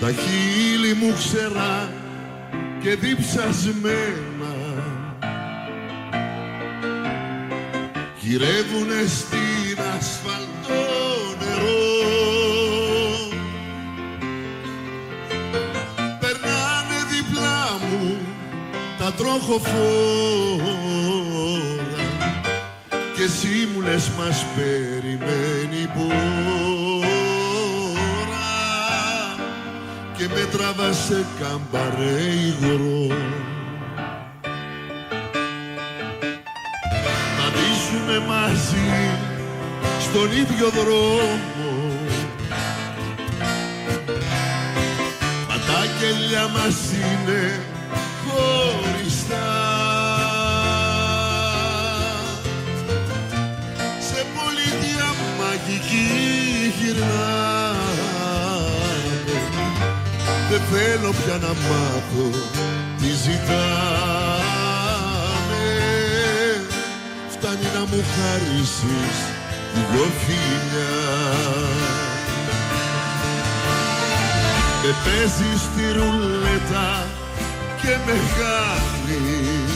Τα χείλη μου ξερά και διψασμένα γυρεύουνε στην ασφαλτό νερό. Περνάνε διπλά μου τα τροχοφόρα και εσύ μου λες μας περιμένει η πόρα και με τραβάς σε καμπαρέ υγρό. Να δείσουμε μαζί στον ίδιο δρόμο, μα τα κελιά μας είναι χωριστά. Σε πολιτεία μαγική γυρνάμε, δεν θέλω πια να μάθω τι ζητάμε. Φτάνει να μου χαρίσεις δυο φιλιά. Με παίζεις τη ρουλέτα και με χάνεις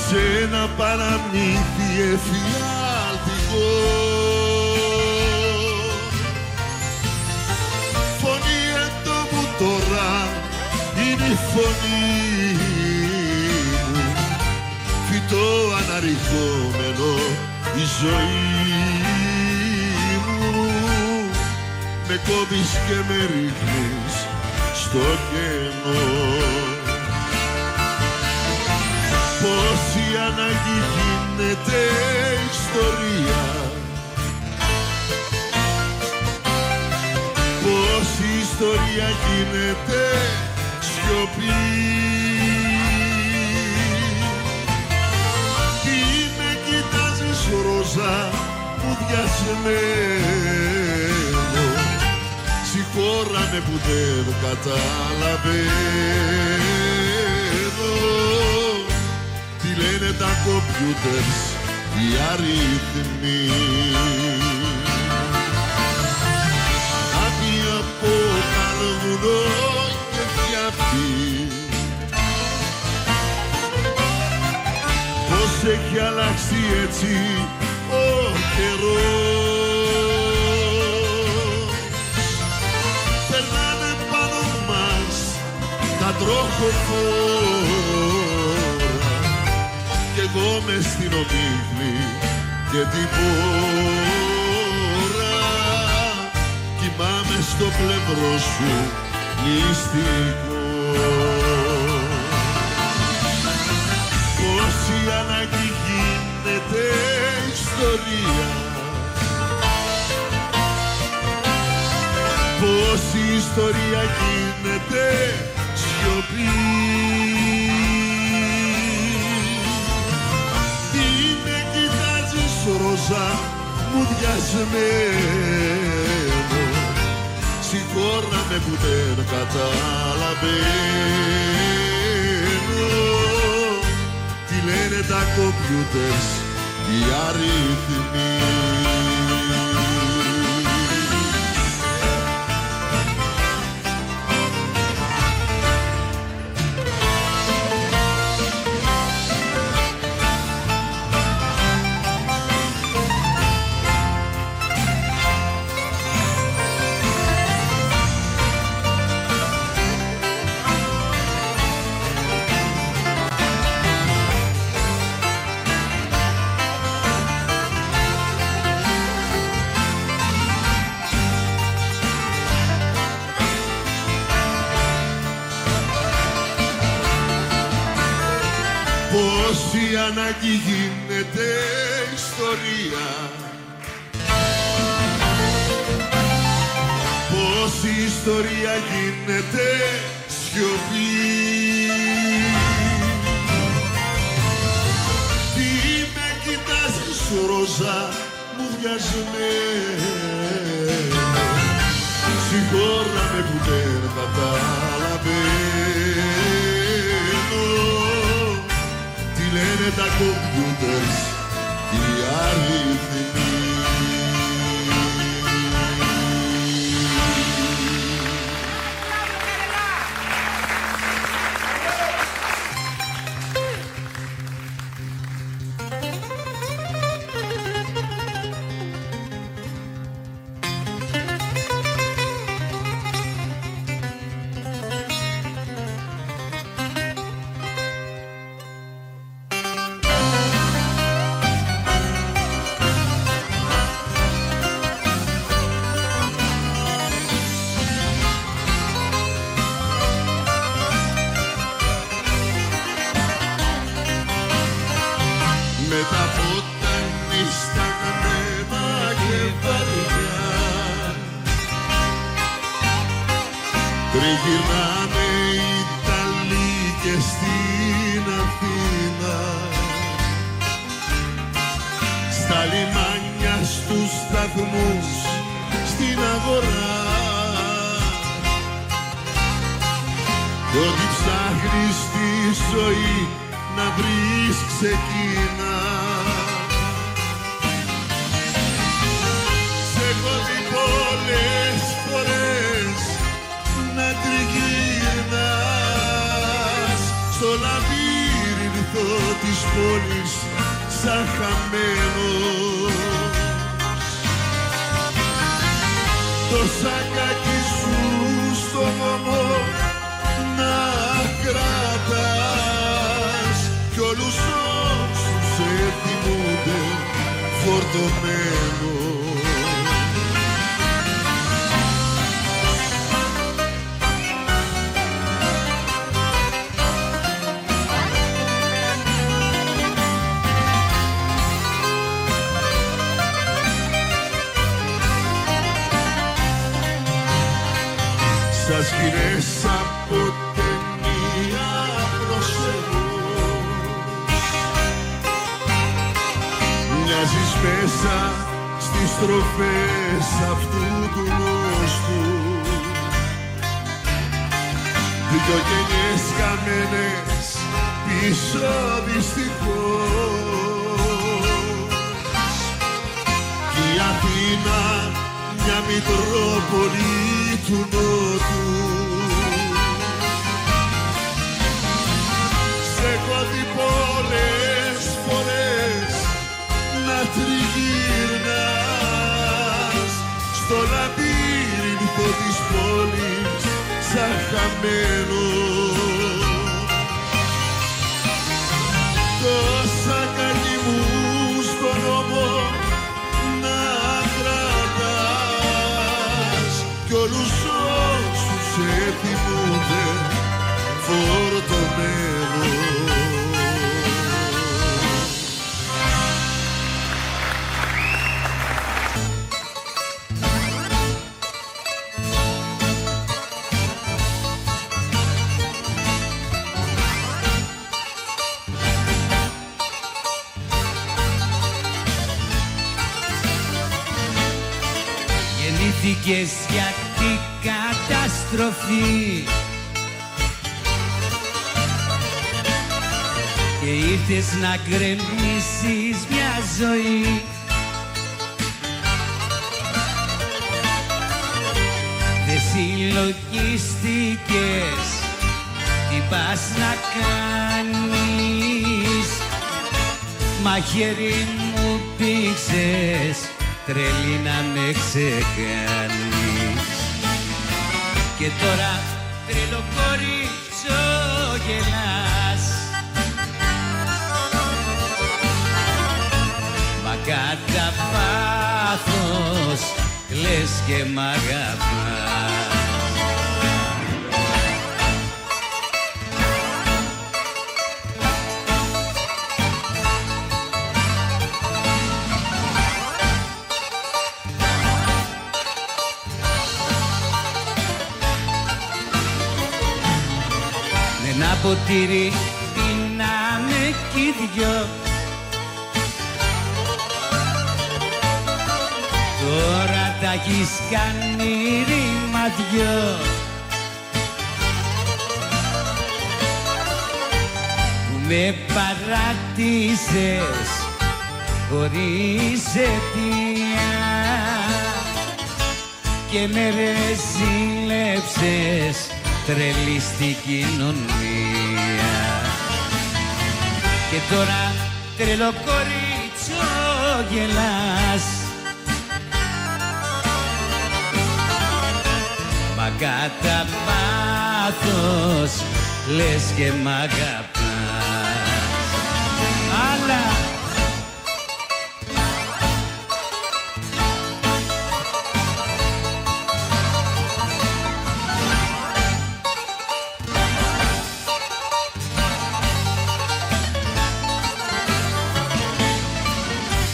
σε ένα παραμύθι εφιάλτικο. Φωνή έντο μου τώρα είναι η φωνή μου, φυτό αναρριχόμενο η ζωή μου. Με κόβεις και με ρίχνεις στο κενό. Πόση ανάγκη γίνεται ιστορία, πόση ιστορία γίνεται σιωπή. Τι με κοιτάζεις ρόζα μου διασμένο, συγχώραμε που δεν καταλαβαίνω. Τι λένε τα κομπιούτερς, οι αριθμοί. Αγάπη από καρβουνό και φτιαφή, πώς έχει αλλάξει έτσι ο καιρός. Περνάνε πάνω μας τα τροχοφόρα κι εγώ μες στην ομίχλη και την πόρα κοιμάμαι στο πλευρό σου μυστικό. Πόση ανάγκη γίνεται ιστορία, πόση ιστορία γίνεται σιωπή. Τι με κοιτάζεις ρόζα μου διασμένο, συγχώραμε που δεν καταλαβαίνω. Τι λένε τα κομπιούτερς, οι αριθμοί. Πόση ανάγκη γίνεται ιστορία, πόση ιστορία γίνεται σιωπή. Τι με κοιτάζεις ρόζα μου βιασμένο, συγχώραμε που δεν καταλαβαίνω. Τι λένε τα κομπιούτερς, οι αριθμοί. με τα ποτάμι σταγμένα και βαριά. Τριγυρνάνε οι Ιταλοί και στην Αθήνα, στα λιμάνια, στους σταθμούς, στην αγορά. Κι ό,τι ψάχνεις στη ζωή να βρεις ξεκίνα. Σ' έχω δει πολλές φορές να τριγυρνάς στο λαβύρινθο της πόλης σαν χαμένος. Το σακάκι σου στο βωμό να κρατάς κι όλους όσους σε θυμούνται φορτωμένο. Σαν σκηνές από ταινία προσεγγός μοιάζεις μέσα στις στροφές αυτού του νόστου. Δυο γενιές χαμένες πίσω δυστυχώς κι η Αθήνα μια μητρόπολη του Νότου. Σ' έχω δει πολλές φορές να τριγυρνάς στο λαβύρινθο της πόλης σαν χαμένος. Το σακάκι μου στον ώμο να κρατάς κι όλους όσους σε θυμούνται φορτωμένος. Γεννήθηκες για την καταστροφή και ήρθες να γκρεμίσεις μια ζωή. Δε συλλογίστηκες τι πας να κάνεις, μαχαίρι μου πήξες τρελή να με ξεκάνεις. Και τώρα τρελό κορίτσο γελάς, μα κατά πάθος λες και μ' αγαπάς. Ένα ποτήρι πίναμε κι οι δυο, τώρα τα έχεις κάνει ρήμα δυο. Που με παράτησες χωρίς αιτία και με ρεζίλεψες τρελή στην κοινωνία. Και τώρα τρελό κορίτσο γελάς, μα κατά πάθος λες και μ' αγαπάς. Αλλά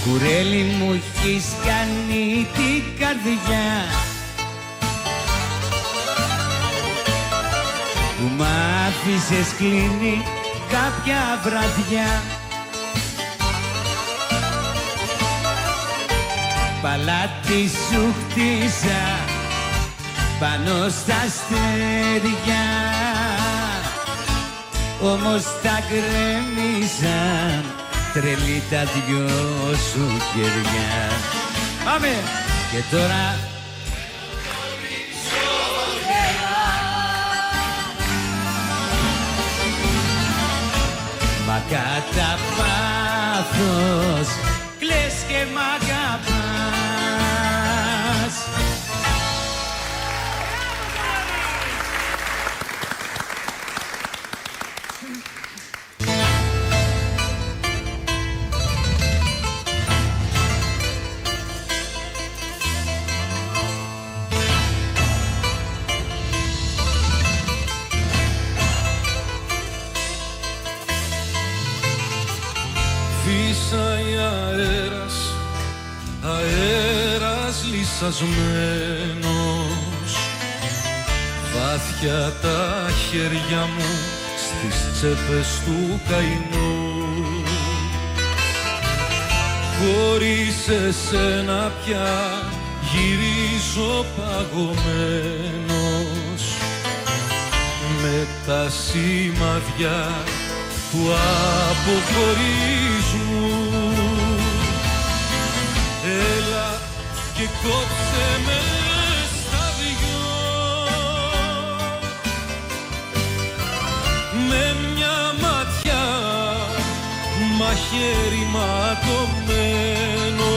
Κουρέλι μου έχεις κάνει την καρδιά που μ' άφησες κλείνει κάποια βραδιά. Παλάτι σου χτίσα πάνω στα αστέρια, όμως τα γκρέμισαν τρελή τα δυο σου χέρια. Πάμε! Και τώρα μα κατά πάθος κλαις και μ' αγαπάς. Φύσαει αέρας λυσασμένος, βάθια τα χέρια μου στις τσέπες του καηνού. Χωρίς εσένα πια γυρίζω παγωμένος με τα σημάδια του αποχωρισμού. Έλα και κόψε με στα δυο με μια ματιά μαχαίρι ματωμένο,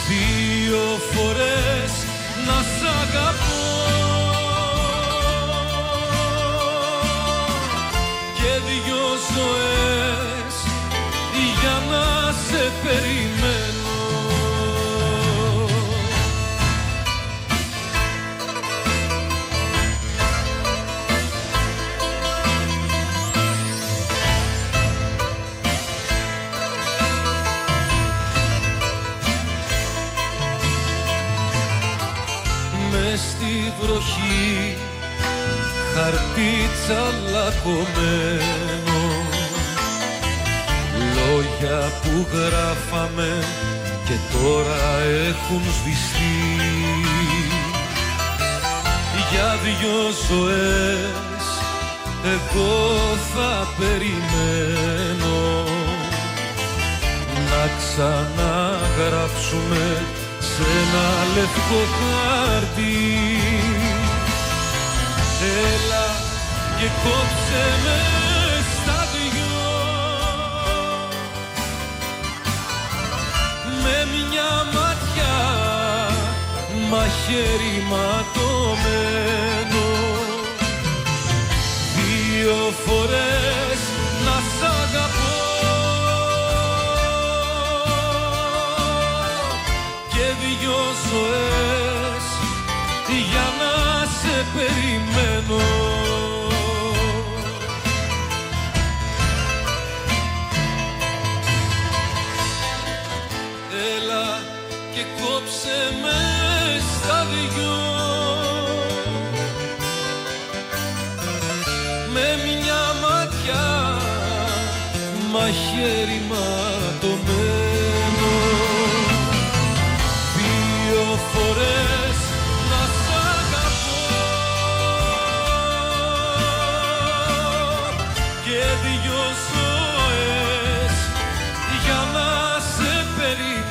δύο φορές να σ' αγαπώ και δυο ζωές για να σε περιμένω. Μες στη βροχή χαρτί τσαλακωμένο, λόγια που γράφαμε και τώρα έχουν σβηστεί. Για δυο ζωές εγώ θα περιμένω να ξαναγράψουμε σε ένα λευκό χάρτη. Έλα και κόψε με στα δυο με μια ματιά μαχαίρι ματωμένο, δύο φορές να σ' αγαπώ και δυο ζωές για να σε περιμένω. Έλα και κόψε με στα δυο με μια ματιά μαχαίρι ματωμένο, δύο φορές να σ' αγαπώ και δυο ζωές για να σε περιμένω.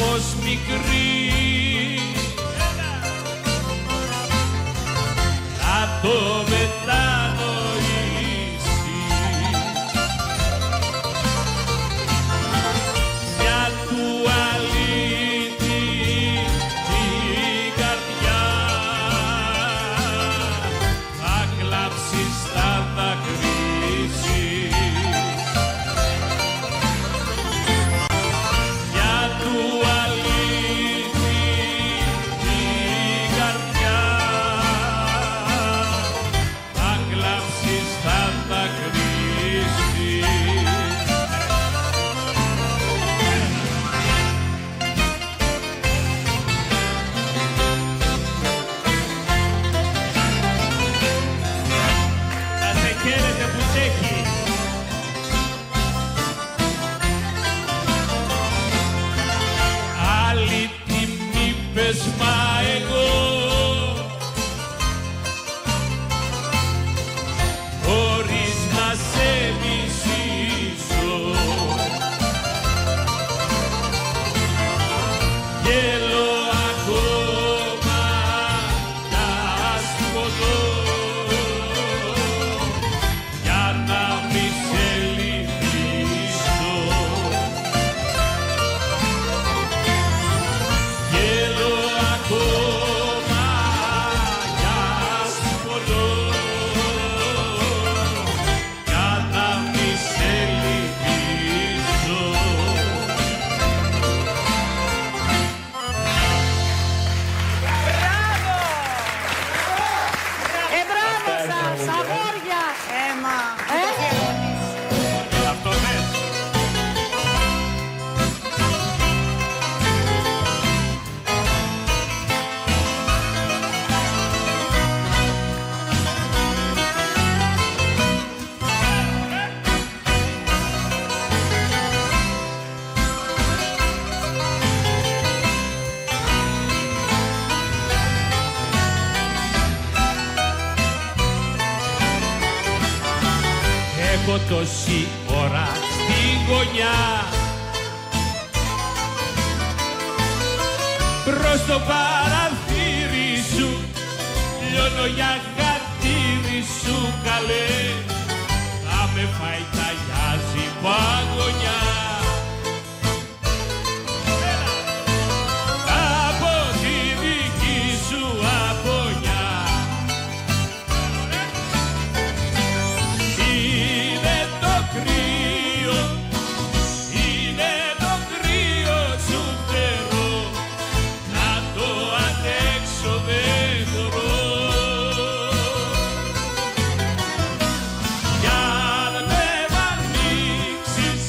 πως μικρή να το μετανοήσει. Μια του αλήτη την καρδιά θα κλάψεις, θα δακρύσεις. Μια του αλήτη την καρδιά θα κλάψεις, θα δακρύσεις. Να σε χαίρετε που τσέχει. Άλλη τιμή πες, μα εγώ χωρίς να σε μισήσω γέλω ακόμα κι ασπονώ για να μη σε λυπήσω. Γέλω ακόμα κι ασπονώ για να μη σε λυπήσω. Μπράβο σας, αγόρια! Έμα, Αυτό θες. Έχω τόση ώρα στην γωνιά προς το παραθύρι σου λιώνω για χατήρι σου καλέ. Θα με φάει τα γιάζει παγωνιά. Από τη δική σου απονιά είναι το κρύο, είναι το κρύο σου φτερό, να το αντέξω δεν μπορώ. Κι αν με μ' ανοίξεις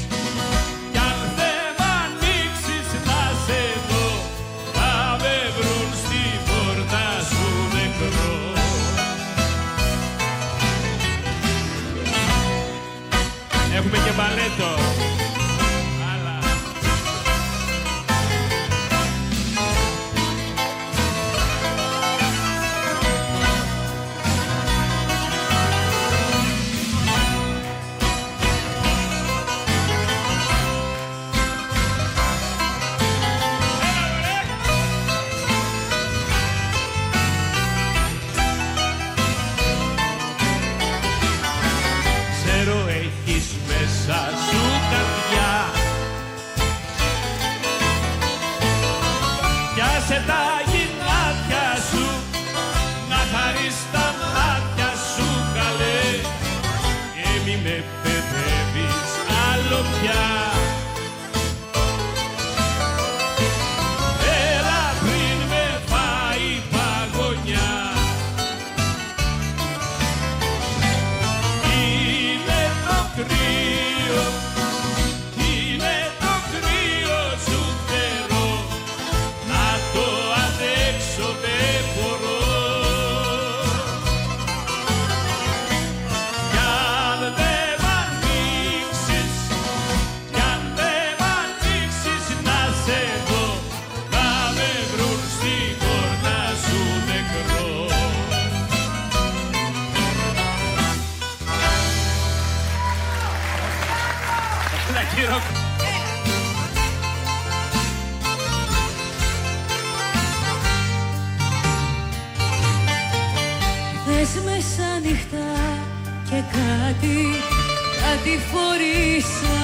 κάτι φορήσα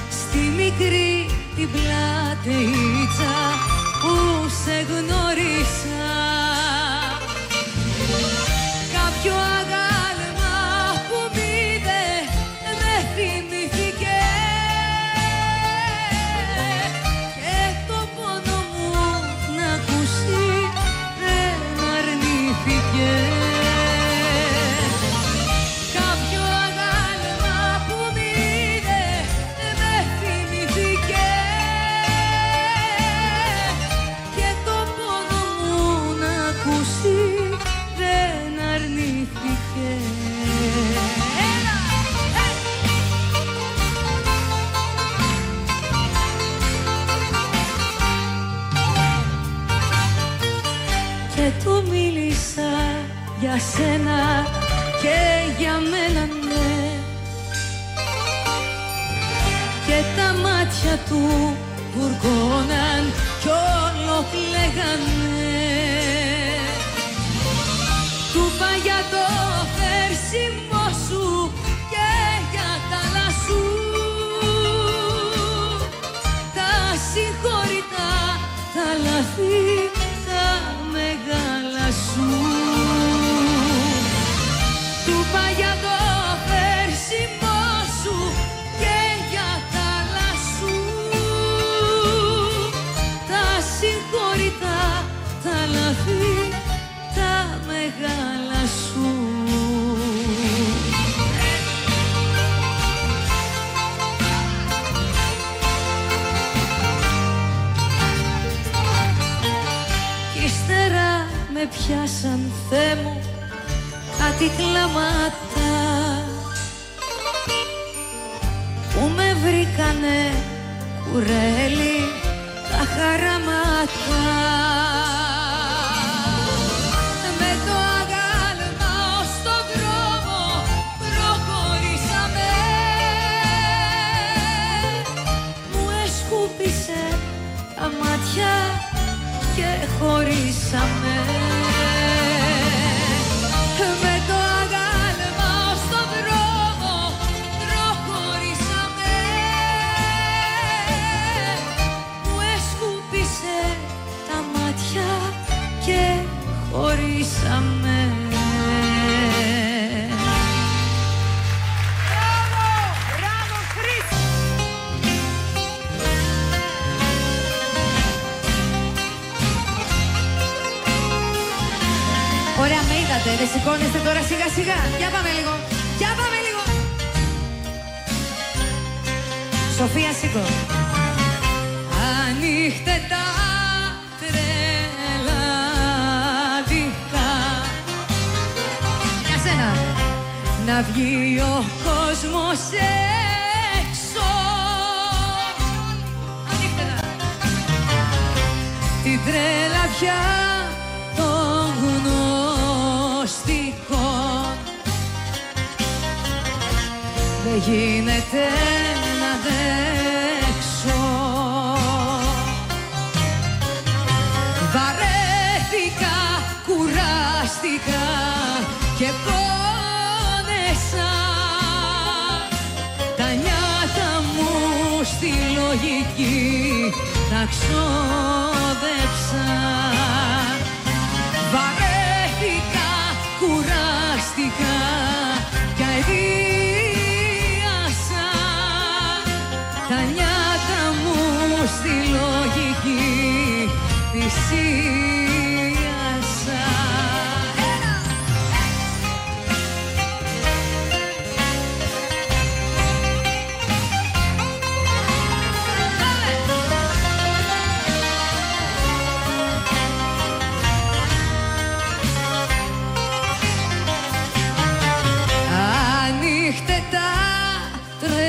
στη μικρή την πλατείτσα που σε γνώρισα. Κάποιο αγάλμα που μήδε με θυμηθήκε και το πόνο μου να ακούσει δεν αρνήθηκε. Κάποιο αγάλμα που μήδε με θυμηθήκε και το πόνο μου να ακούσει δεν αρνήθηκε. Και του μίλησα για σένα και για μένα, ναι, και τα μάτια του βουργώναν κι όλο κλαίγανε. Του είπα για το φέρσιμο σου και για τα λασού, τα συγχωρητά, τα λαθή, τα μεγάλα σου. Του είπα για το φέρσιμο σου και για τα λασού, τα συγχωρητά, τα λαθή, τα μεγάλα σου. Κι ύστερα με πιάσαν, Θεέ μου, κάτι κλάματα που με βρήκανε κουρέλι τα χαράματα. Με το αγάλμα ως το δρόμο προχωρήσαμε, μου εσκούπισε τα μάτια και χωρίσαμε. Με το αγάλμα ως το δρόμο προχωρήσαμε, μου εσκούπισε τα μάτια και χωρίσαμε. Μπράβο, Χρήση! Ωραία, με είδατε, δεν σηκώνεστε τώρα σιγά σιγά. Για πάμε λίγο, για πάμε λίγο. Σοφία, σήκω. Ανοίχτε τα τρελάδικα, για σένα. Να βγει ο κόσμος έξω. Ανοίχτε τα. Την τρελαδιά των γνωστικών δεν γίνεται να αντέξω. Βαρέθηκα, κουράστηκα και πόνεσα. Τα νιάτα μου στη λογική τα ξόδεψα. Βαρέθηκα, κουράστηκα κι αηδίασα. Τα νιάτα μου στη λογική θυσίασα. Ανοίχτε τα τρελάδικα,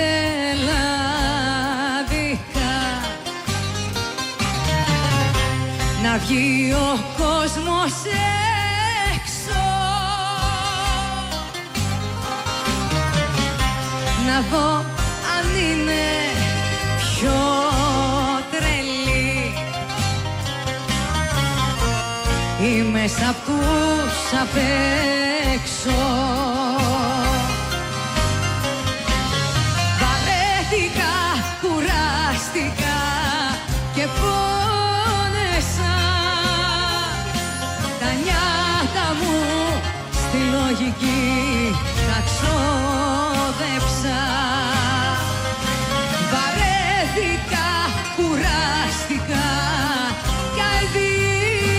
να βγει ο κόσμος έξω. Να δω αν είναι πιο τρελή ή μέσα απ' τους απ' αντέξω. Βαρέθηκα, κουράστηκα και πόνεσα. Τα νιάτα μου στη λογική τα ξόδεψα. Βαρέθηκα, κουράστηκα και αηδίασα.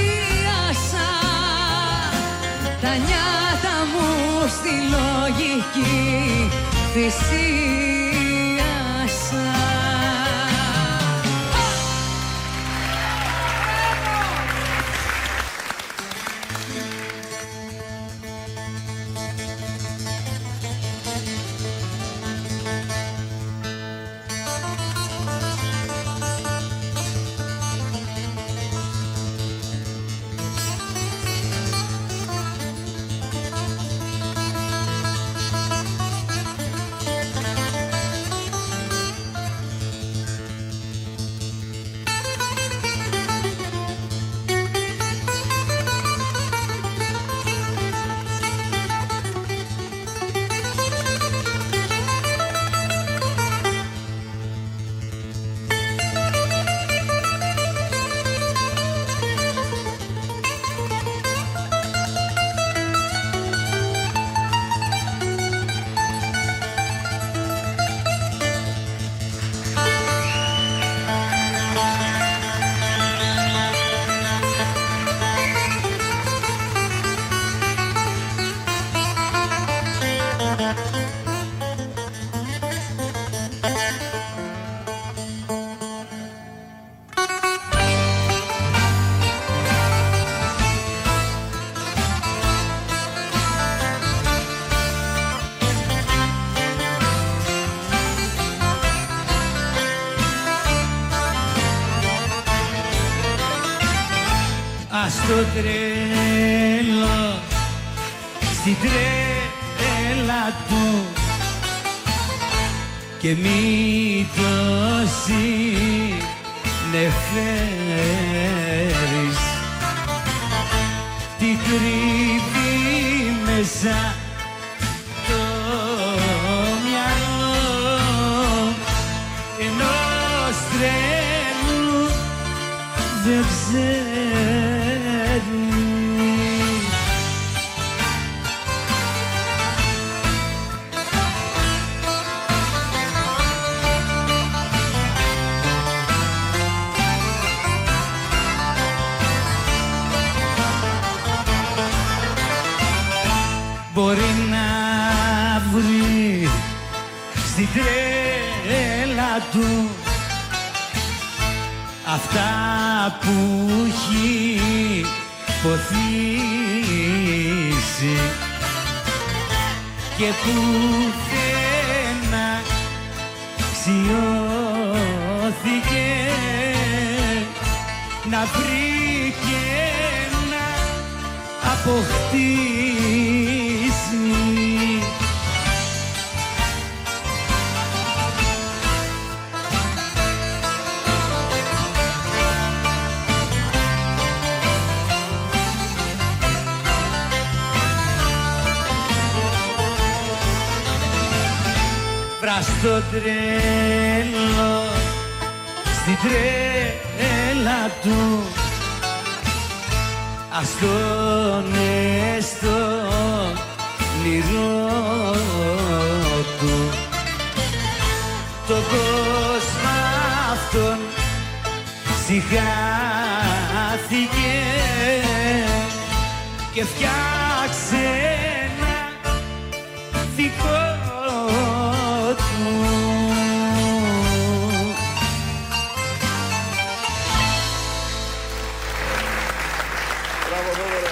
Τα νιάτα μου στη λογική θυσίασα. Ας το τρέλο στην τρέλα του και μη το συνεφέρεις. Τι κρύβει μέσα το μυαλό ενός τρέλου δεν ξέρεις. Μπορεί να βρει στην τρέλα του αυτά που έχει ποθήσει και πουθενά αξιώθηκε να βρει και να αποκτήσει. Βρας το τρέλο στην τρέλα του, ας τον έστω όνειρό του. Το κόσμο αυτόν συγχάθηκε και φτιάξε ένα δικό του. Μπράβο, Θόδωρε.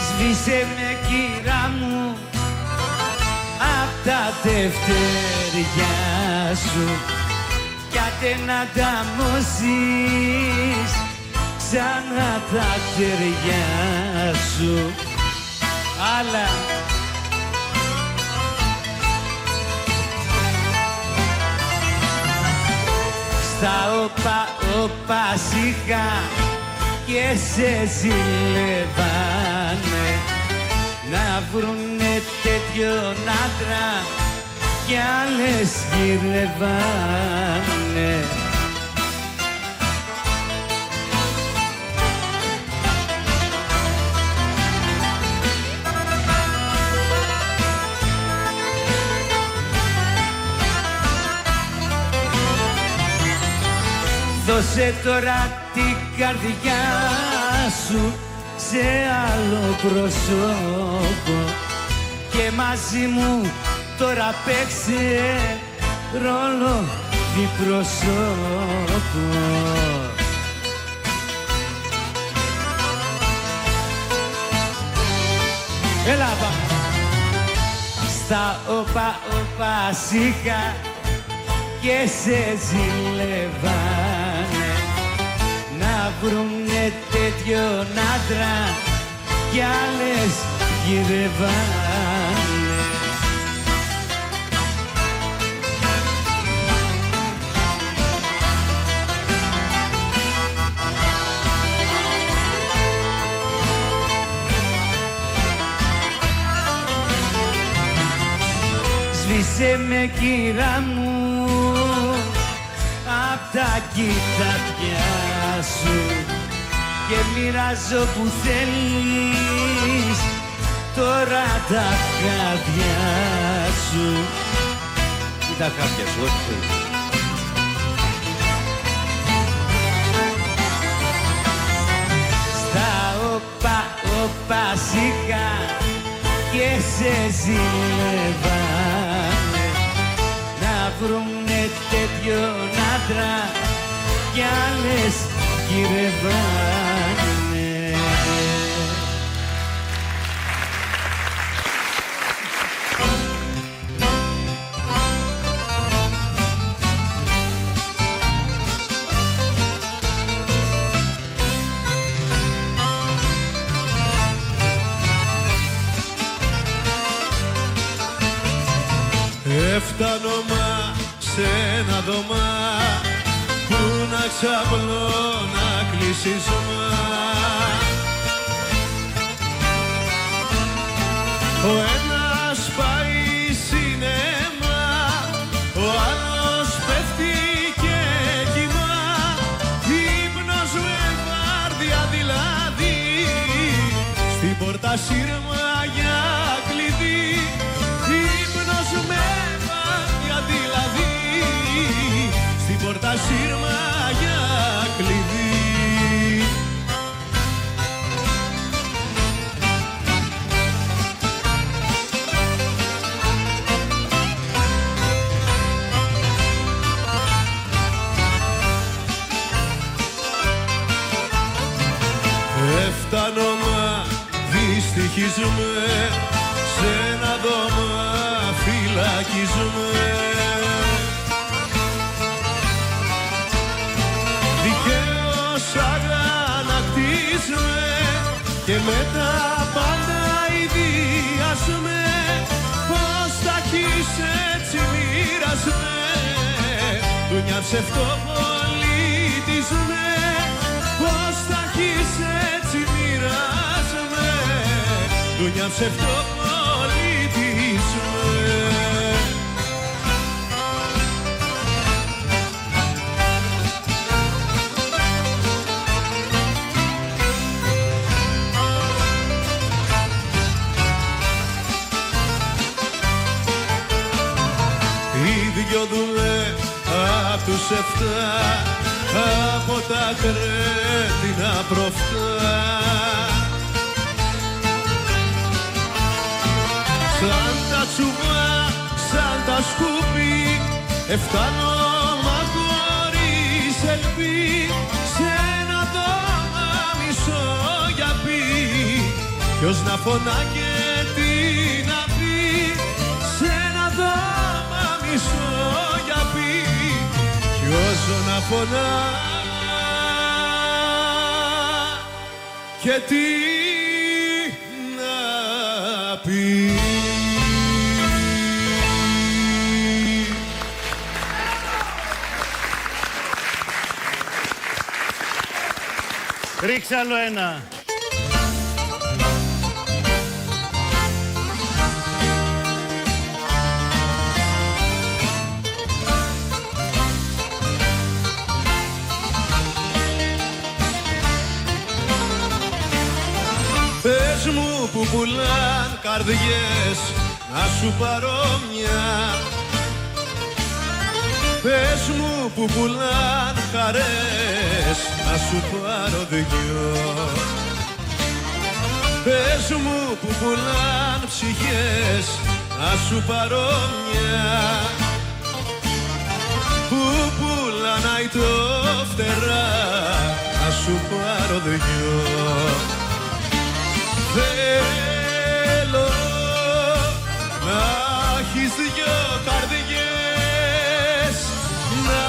Σβήσε με κύρα μου απ' τα τευτέρια σου κι άτε να τα μώσεις ξανά τα χέρια σου. Αλλά στα όπα όπα σιγά και σε ζηλεύανε να βρουνε τέτοιον άντρα κι άλλες γυρεύανε. Δώσε τώρα την καρδιά σου σε άλλο πρόσωπο και μαζί μου τώρα παίξε ρόλο διπροσώπο. Έλα πάμε. Στα όπα όπα σιγά και σε ζηλεύανε να βρουνε τέτοιον άντρα κι άλλες γυρεύανε. Σβήσε με κύρα μου απ' τα κοιτάπια σου και μοιράζω που θέλεις τώρα τα χάδια σου. Τι τα χάδια σου, όχι θέλεις. Στα όπα όπα σιγά και σε ζηλεύανε να βρουνε τέτοιον άντρα κι άλλες γυρεύανε. Έφτανω μα σε ένα δωμά που να ξαπλώ να κλείσεις μα. Ο ένας πάει σινέμα, ο άλλος πέφτει και κοιμά. Ύπνος με βάρδια δηλαδή, στην πόρτα σύρμα για κλειδί. Ύπνος με βάρδια δηλαδή, στην πόρτα σύρμα για κλειδί. Έφτανω μα δυστυχίζουμε, σε ένα δώμα φυλακίζουμε. Δικαίως αγανακτίζουμε και με τα πάντα ιδιάζουμε. Πώς θα έχεις έτσι μοίρασμε, δουλειά ψευτοπολιτίζουμε. Πώς θα έχεις έτσι μοίρασμε, δουλειά ψευτοπολιτίζουμε. Οι δυο δούλε απ' τους 7 από τα κρέτινα προφτά. Σαν τα τσουβά, σαν τα σκούπι, εφτάνω μα χωρίς ελπί. Σε ένα δώμα μισό για πει, ποιος να φωνά και τι να πει. Σε ένα δώμα μισό για πει, ποιος να φωνά και τι να πει. Ρίξε άλλο ένα. Πες μου που πουλάν καρδιές να σου πάρω μια. Πες μου που πουλάν χαρές να σου πάρω δυο. Πες μου που πουλάν ψυχές να σου πάρω μια. Που πουλάν αητό φτερά να σου πάρω δυο. Θέλω να έχεις δυο καρδιές, να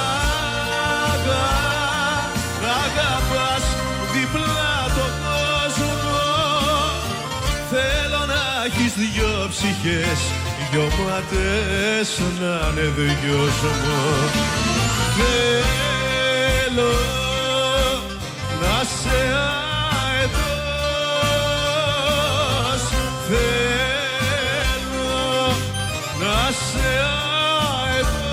αγαπάς διπλά τον κόσμο. Θέλω να έχεις δυο ψυχές, δυο μάτες να είναι δυόσμο. Θέλω να σε αετός, θέλω να σε αετός.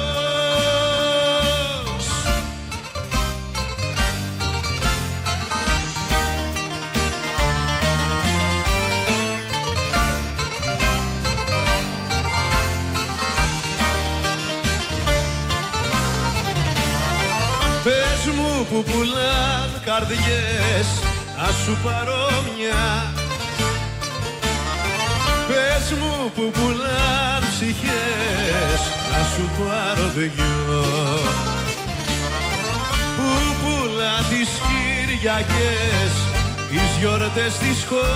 Πες μου που πουλάν καρδιές να σου πάρω μια. Πες μου που πουλάν ψυχές να σου πάρω δυο. Που πουλάν τις Κυριακές, τις γιορτές, τις σχόλες.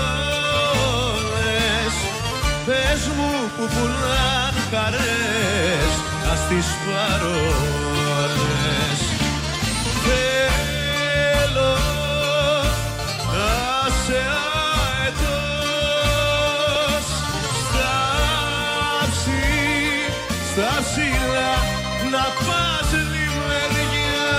Πες μου που πουλάν χαρές να στις πάρω όλες. Θέλω να σε αετός, στα ψηλά να πας λιμνιά,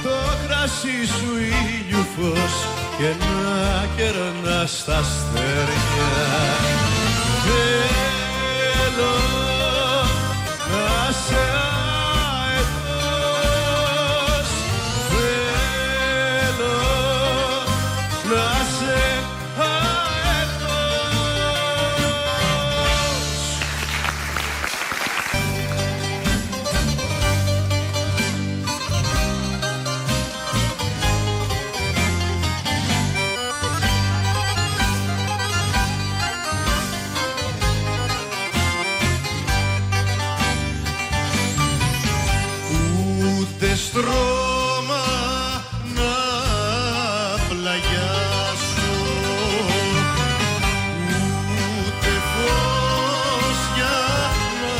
το κρασί σου ήλιου φως και να κερνάς τα αστέρια. Θέλω να σε αετός, θέλω να σε στρώμα να πλαγιάσω, ούτε φως για να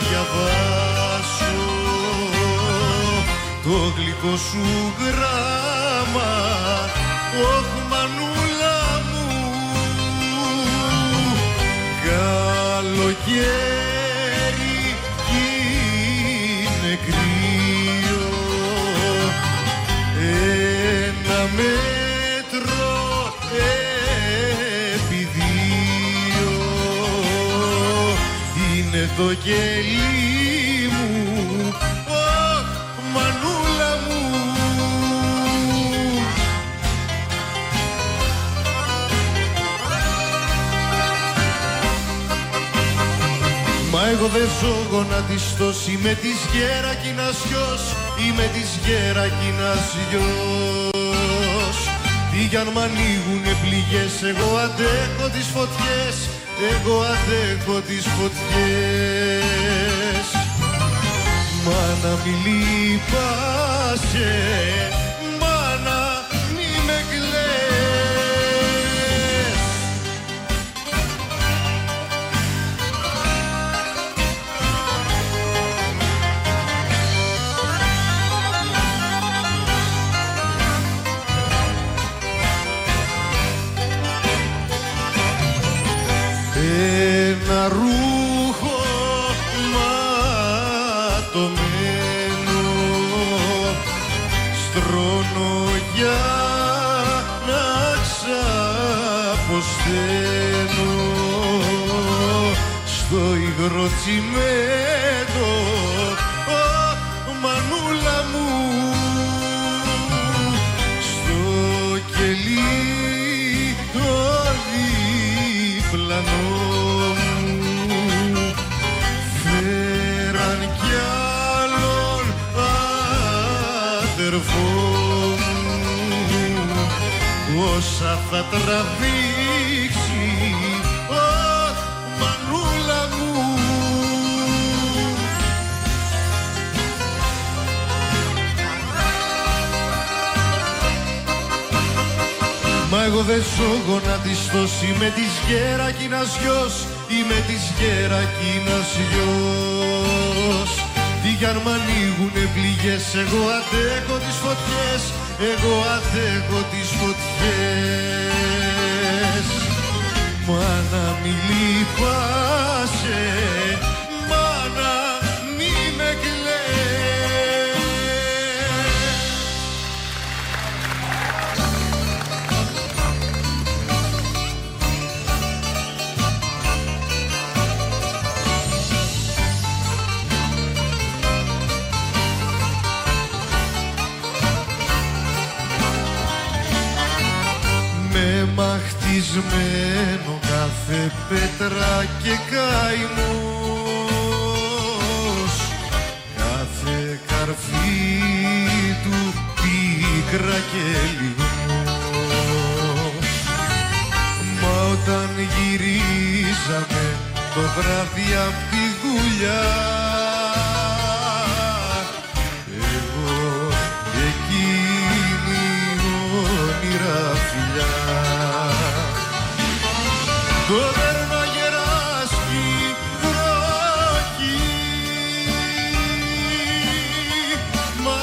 διαβάσω το γλυκό σου γράμμα. Ωχ, μανούλα μου, καλοκαίρι κι είναι κρύο. Ένα μέτρο επί δύο είναι το κελί μου. Ωχ, μανούλα μου. Μα εγώ δεν ζω γονατιστός, είμαι της Γερακίνας γιος, είμαι της Γερακίνας γιος. Τι κι αν μ' ανοίγουνε πληγές, εγώ αντέχω τις φωτιές, εγώ αντέχω τις φωτιές. Μάνα μη λυπάσαι, μάνα μη με κλαις. φορτωμένο στρώνω για να ξαποσταίνω στο υγρό τσιμέντο. Μανούλα μου στο κελί το διπλανό μου φέραν κι άλλον αδερφό μου, όσα θα τραβήξει μανούλα μου. Μα εγώ δεν ζω γονατιστός, είμαι της Γερακίνας γιος, είμαι της Γερακίνας γιος. Τι κι αν μ' ανοίγουνε πληγές, εγώ αντέχω τις φωτιές, εγώ αντέχω τις φωτιές. Μάνα μη λυπάσαι, μάνα μη με κλαις. Με μαχτισμένο κάθε πέτρα και καημός, κάθε καρφί του πίκρα και λιγμός. Μα όταν γυρίζαμε το βράδυ απ' τη δουλειά, εγώ εκείνη όνειρα φιλιά, το δέρμα γεράσκει βροχή, μα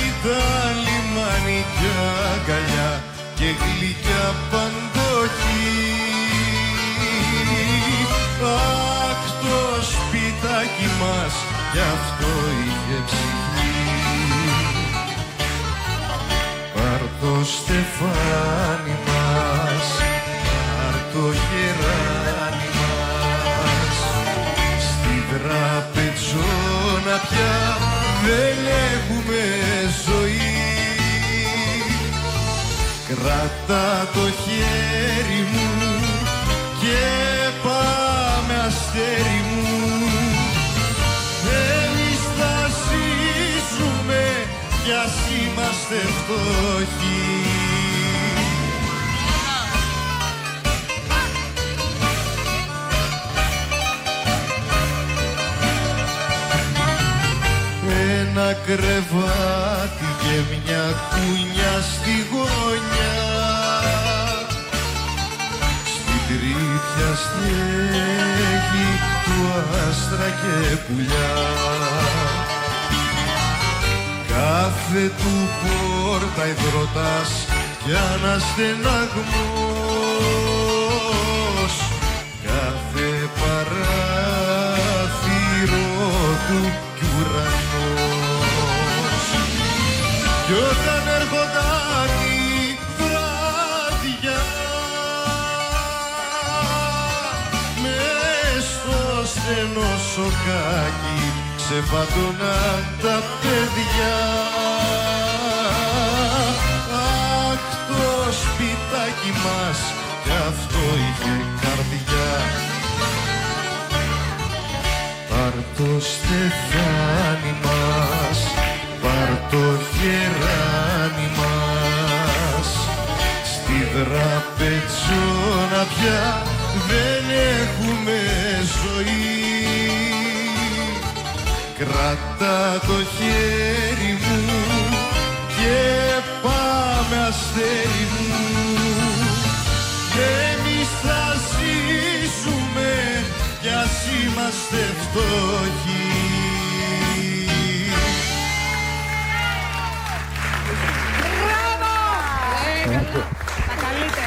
ήταν λιμάνι κι αγκαλιά και γλυκιά παντοχή. Αχ, το σπιτάκι μας κι αυτό είχε ψυχή. Πάρ' το στεφάνι μας, πάρ' το γεράνι μας, στη τραπεζόνα πια δεν έχουμε ζωή. Κράτα το χέρι μου και πάμε αστέρι μου, εμείς θα ζήσουμε κι ας είμαστε φτωχοί. Ένα κρεβάτι και μια κούνια στη γωνιά, στην τρύπια στέγη του άστρα και πουλιά. Κάθε του πόρτα υδροτάς κι αναστεναγμός, κάθε παράθυρο του κι ουρανός. Κι όταν έρχονταν η βράδια, μες στο στενό σοκάκι ξεφαντωναν τα παιδιά. Αχ, το σπιτάκι μας κι αυτό είχε καρδιά. Πάρ' το στεφάνι μας, πάρ' το γεράνι μας, στη τραπεζόνα πια δεν έχουμε ζωή. Κράτα το χέρι μου και πάμε αστέρι μου, εμείς θα ζήσουμε κι ας είμαστε φτωχοί. Μπράβο! Τα καλύτερα.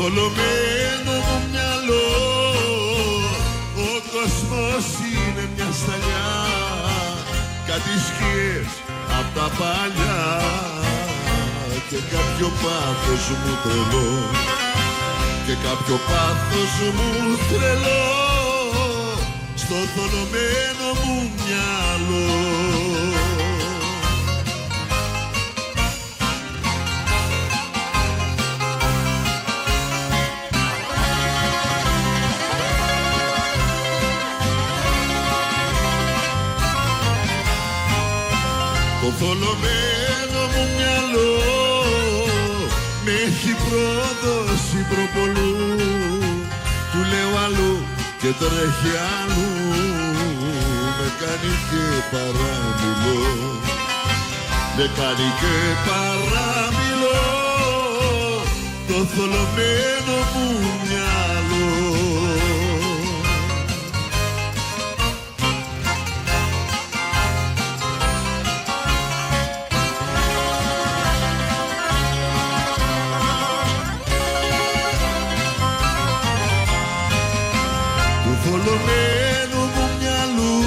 θολωμένο μου μυαλό ο κόσμος είναι μια σταλιά, κάτι σκιές απ' τα παλιά και κάποιο πάθος μου τρελό, και κάποιο πάθος μου τρελό στο θολωμένο μου μυαλό. Το θολωμένο μου μυαλό με έχει προδώσει προπολού, του λέω αλλού και τρέχει αλλού, με κάνει και παραμιλώ, με κάνει και παραμιλώ το θολωμένο μου μυαλό. Θολωμένου μου μυαλού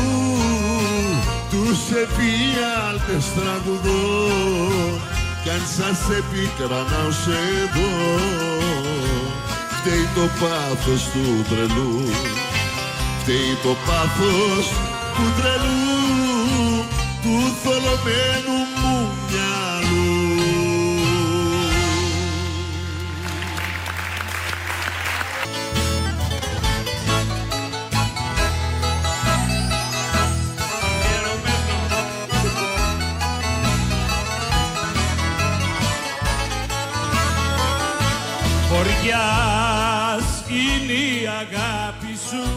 τους εφιάλτες τραγουδώ, κι αν σας επικρανάω σε δω, φταίει το πάθος του τρελού, φταίει το πάθος του τρελού, του θολωμένου μου μυαλού. Χωριάς είναι η αγάπη σου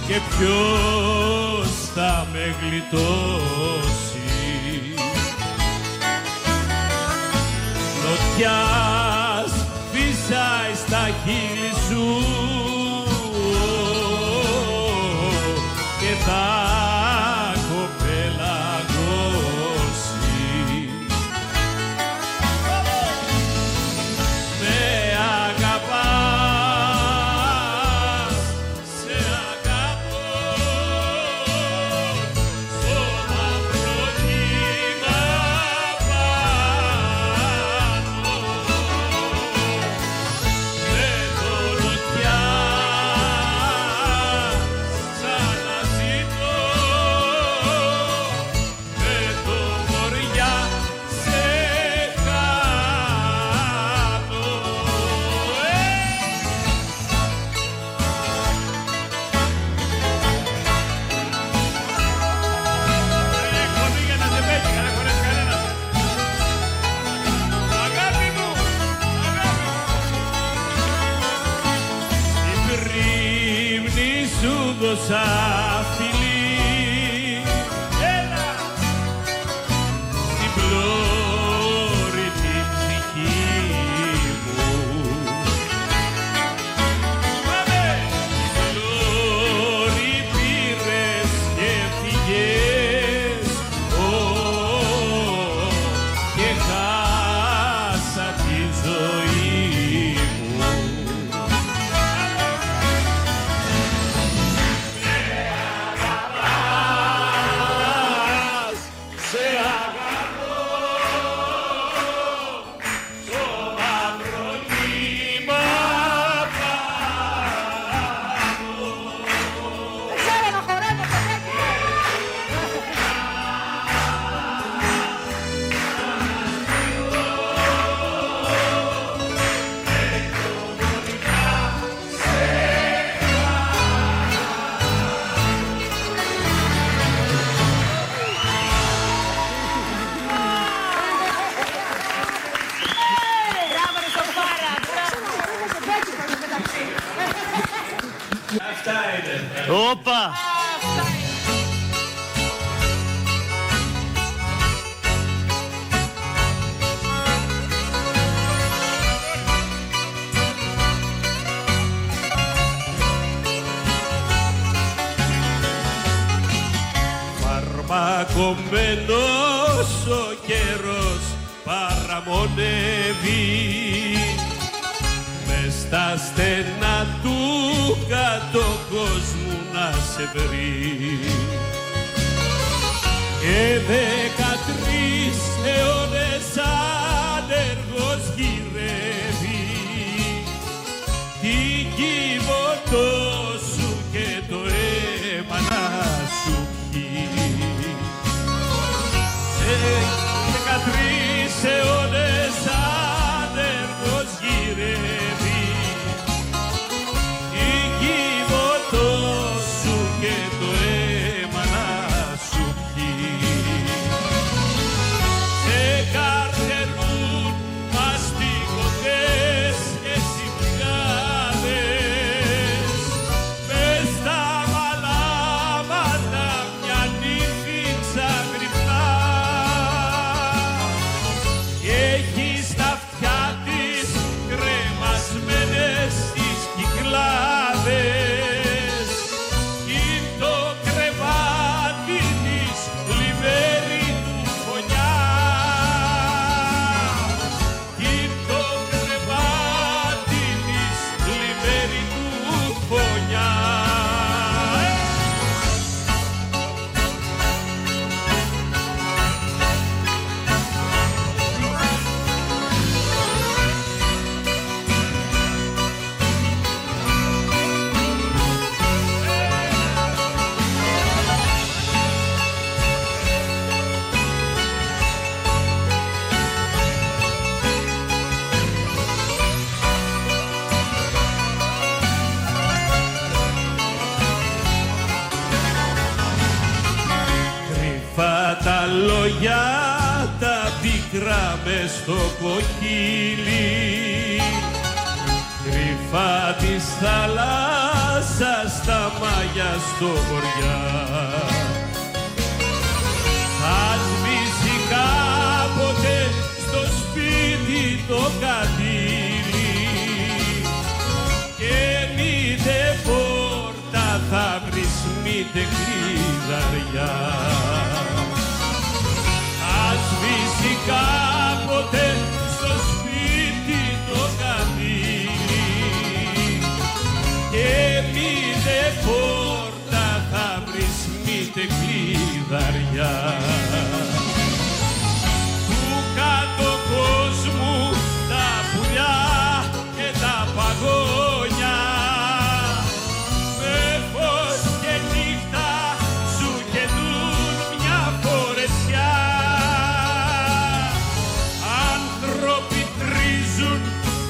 και ποιος θα με γλιτώσει, νοτιάς φυσάει στα χείλη σου και θα έχω πελαγώσει. Δώσα φιλί, έλα, στην πλώρη την ψυχή μου. Πάμε! Την πλώρη πήρες και φυγες, και χάσα τη ζωή μου. Αυτά είναι. Όπα! Φαρμακωμένος ο καιρός παρά παραμονεύει μες στα στενά του κάτω κόσμου να σε βρει. Και 13 αιώνες άνεργος γυρεύει την κύβωτό σου και το αίμα να σου πιει. 13 αιώνες άνεργος γυρεύει την κύβωτό σου και το αίμα να σου πιει. Σε καρτερούν μαστιγωτές και συμπιάδες μες στα μαλάματα μια νύφη ξαγρυπνά και έχει στα αυτιά της κρεμασμένες τις κυκλάδες κι το κρεβάτι της λιβέρι του φωνιά κι το κρεβάτι της λιβέρι του φωνιά. Κρυφά τα λόγια τα πικρά μες στο κοκκίλι, κρυφά της θάλασσας τα μάγια στο βοριά. Θα σβήσει κάποτε στο σπίτι το κατήλι και μήτε πόρτα θα βρεις μήτε κλειδαριά. Θα σβήσει κάποτε στο σπίτι το κατήλι και μήτε πόρτα θα βρεις μήτε κλειδαριά. Του κάτω κόσμου τα πουλιά και τα παγόνια με φως και νύχτα σου κεντούν μια φορεσιά. Άνθρωποι τρίζουν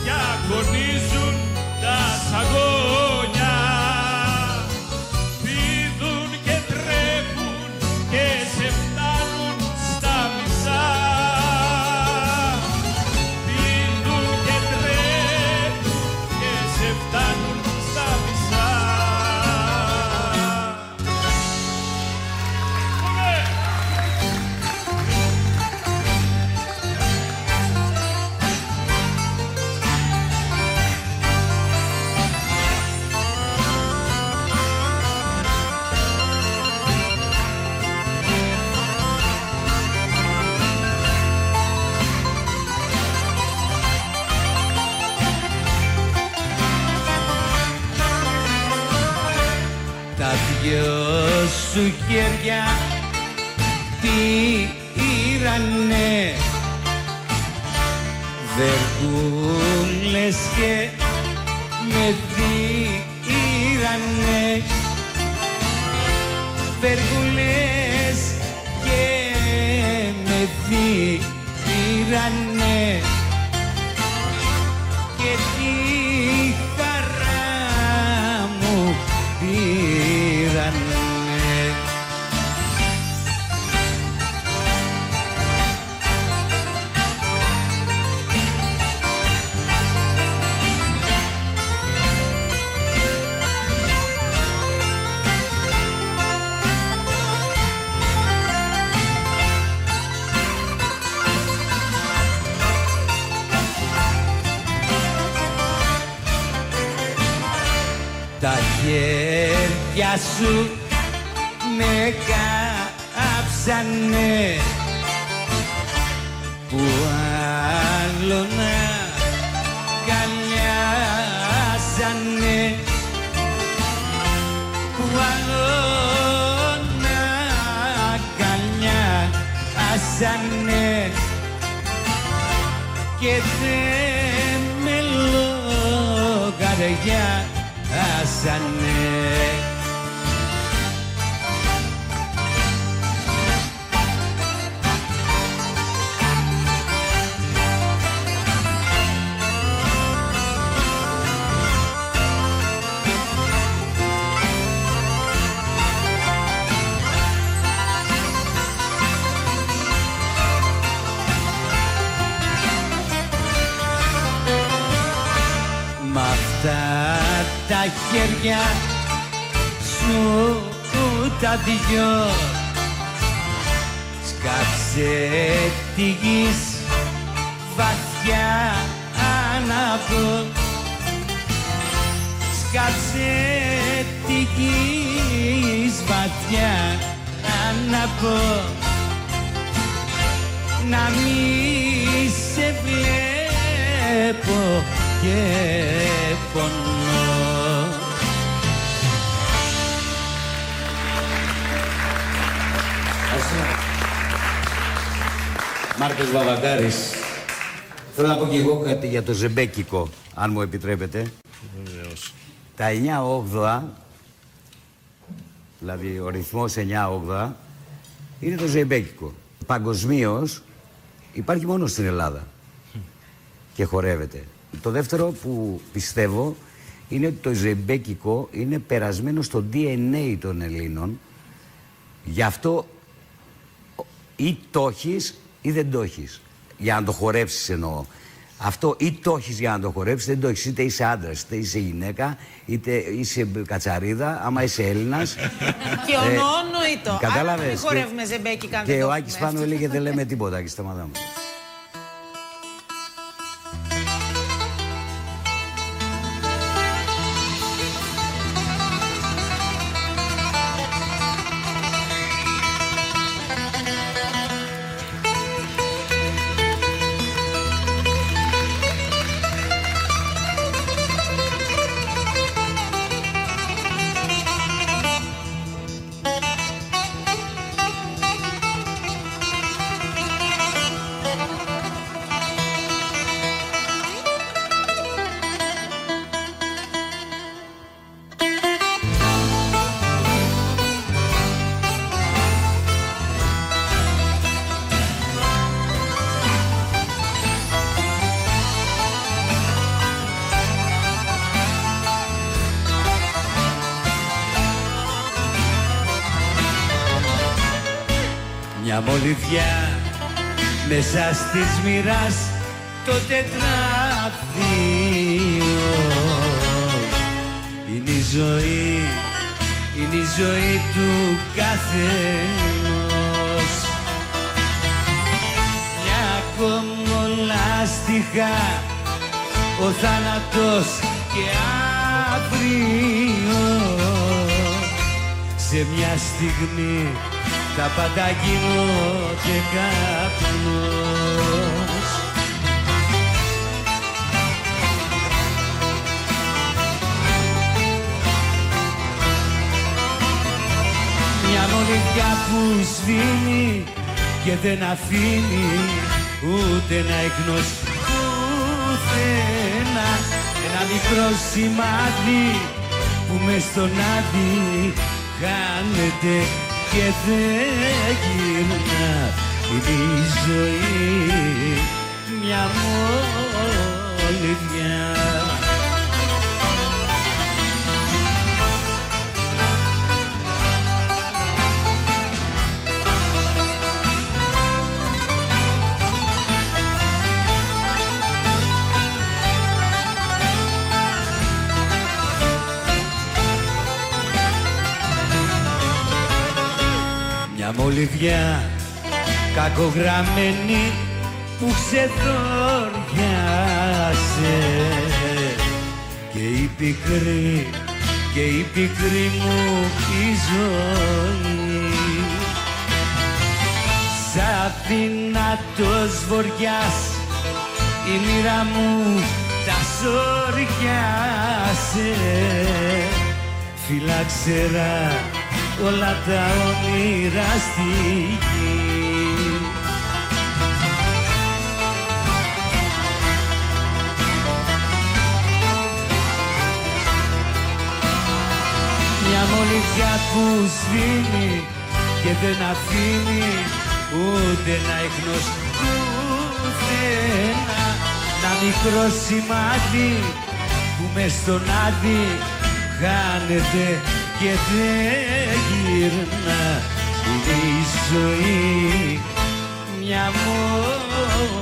και αγωνίζουν τα σαγόνια, πηδούν και τρέχουν και σε φτάνουν στα μισά. Πηδούν και τρέχουν και σε φτάνουν στα μισά. Τα δυο σου χέρια τι ήρανε, βεργούλες και με δίρανε, βεργούλες και με δίρανε και τη χαρά μου πήρανε. Τα χέρια σου με κάψανε που άλλο να αγκαλιάσανε, που άλλο να αγκαλιάσανε και δεν με λογαριάσανε. Μ' αυτά τα χέρια σου τα δυο σκάψε τη γης βαθιά να πω, σκάψε τη γης βαθιά να πω, να μη σε βλέπω και πονώ. Μάρκος Βαβαγκάρης. Θέλω να πω και εγώ κάτι για το ζεμπέκικο, αν μου επιτρέπετε. Βεβαίως. Τα 9/8, δηλαδή ο ρυθμός 9/8, είναι το ζεμπέκικο. Παγκοσμίως υπάρχει μόνο στην Ελλάδα και χορεύεται. Το δεύτερο που πιστεύω είναι ότι το ζεμπέκικο είναι περασμένο στο DNA των Ελλήνων. Γι' αυτό ή το έχεις ή δεν το έχεις. Για να το χορέψεις εννοώ. Αυτό ή το έχεις για να το χορέψεις, δεν το έχεις. Είτε είσαι άντρας, είτε είσαι γυναίκα, είτε είσαι κατσαρίδα, άμα είσαι Έλληνας. Και ο νοήτο. Κατάλαβες. Άρα μην χορεύουμε ζεμπέκικα. Και ο Άκης πάνω έλεγε δεν λέμε τίποτα και σταματάμε. Μια μολυβιά μέσα στις μοιράς το τετράδιο είναι η ζωή, είναι η ζωή του καθενός. Μια κομμολάστιχα, ο θάνατος και αύριο σε μια στιγμή τα πάντα γίνονται καπνός. Μια μολυβιά που σβήνει και δεν αφήνει ούτε να εκνώσει πουθενά. Ένα μικρό σημάδι που μες στον άδει χάνεται και δεν γυρνά. Είναι η ζωή μια μολυβιά. Μια μολυβιά κακογραμμένη που ξεδόριασε και η πικρή μου η ζωή σαν δυνατός βοριάς η μοίρα μου τα σόριασε. Φυλάξερα όλα τα όνειρα στη γη. Μια μολυβιά που σβήνει και δεν αφήνει ούτε να ίχνος πουθενά. Ένα μικρό σημάδι που μες στον άδει χάνεται και δεν γυρνά. Είναι η ζωή μια μολυβιά.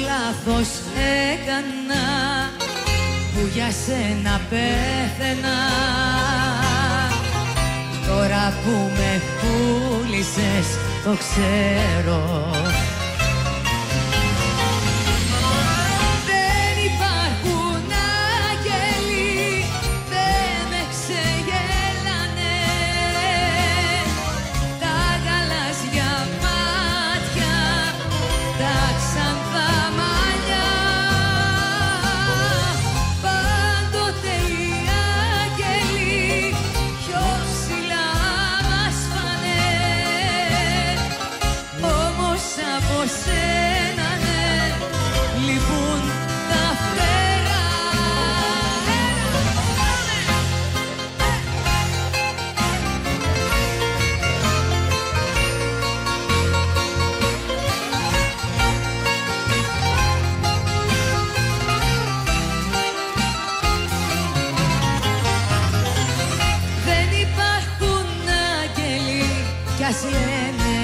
Λάθος έκανα που για σένα πέθαινα. Τώρα που με πούλησες το ξέρω. Δεν υπάρχουν άγγελοι, δεν με ξεγέλανε. Τα γαλάζια μάτια, τα ξανθά μαλλιά. Πάντοτε οι άγγελοι πιο ψηλά μας φάνε. Όμως από σένα ναι, λείπουν τα φτερά. Δεν υπάρχουν άγγελοι κι ας λένε.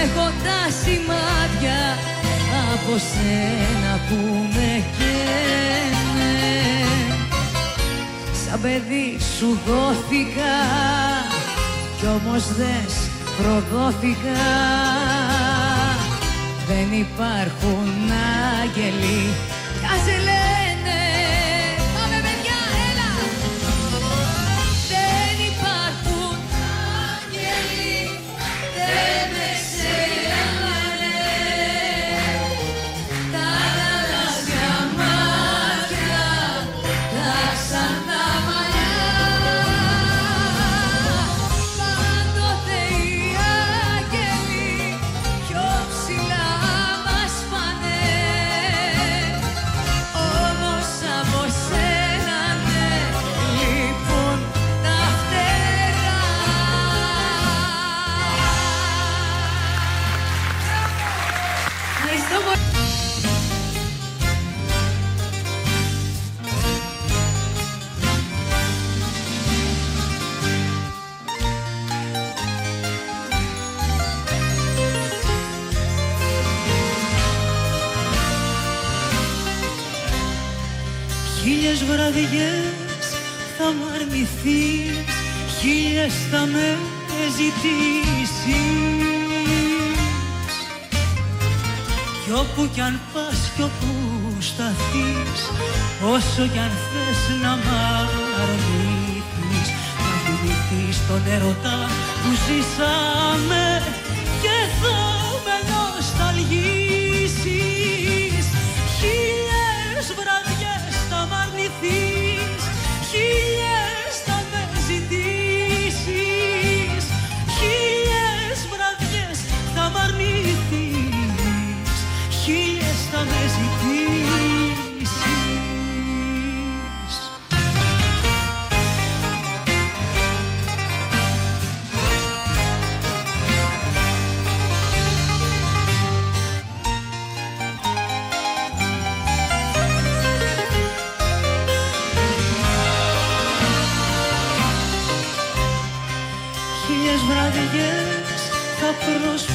Έχω τα σημάδια από σένα που με καίνε. Σαν παιδί σου δόθηκα κι όμως δες προδόθηκα. Δεν υπάρχουν άγγελοι κι ας λένε. Πάμε παιδιά, έλα! Δεν υπάρχουν άγγελοι, δεν με ξεγέλανε. Τα γαλάζια μάτια, τα ξανθά μαλλιά. Πάντοτε οι άγγελοι πιο ψηλά μας πάνε. Όμως από σένα ναι, λείπουν τα φτερά. Ευχαριστώ πολύ. Χίλιες βραδιές θα μ' αρνηθείς, χίλιες θα με ζητήσεις. Κι όπου κι αν πας κι όπου σταθείς, όσο κι αν θες να μ' αρνηθείς, θα θυμηθείς τον έρωτα που ζήσαμε και θα με νοσταλγήσεις. Χίλιες βραδιές θα μ' αρνηθείς, χίλιες θα με ζητήσεις. Χίλιες βραδιές θα μ' αρνηθείς,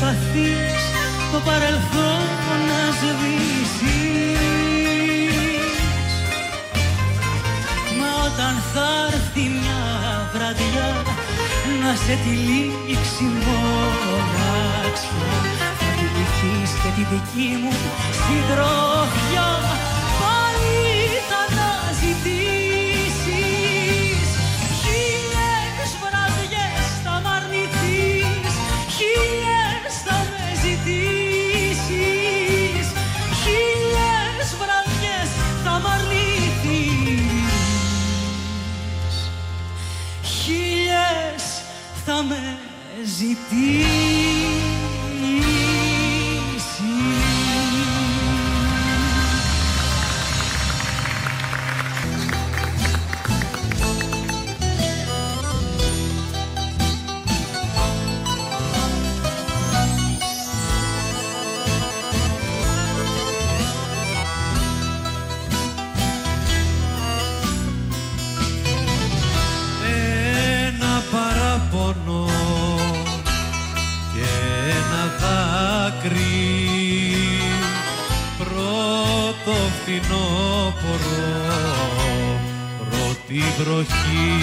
προσπαθείς το παρελθόν να σβήσεις. Μα όταν θα έρθει μια βραδιά να σε τυλίξει μοναξιά, θα θυμηθείς και τη δική μου συντροφιά, πάλι θα αναζητήσεις. Χίλιες βραδιές θα μ' αρνηθείς, χίλιες θα με ζητήσεις, χίλιες βραδιές θα μ' αρνηθείς, χίλιες θα με ζητήσεις. Ένα παράπονο και ένα δάκρυ, πρώτο φθινόπωρο, πρώτη βροχή.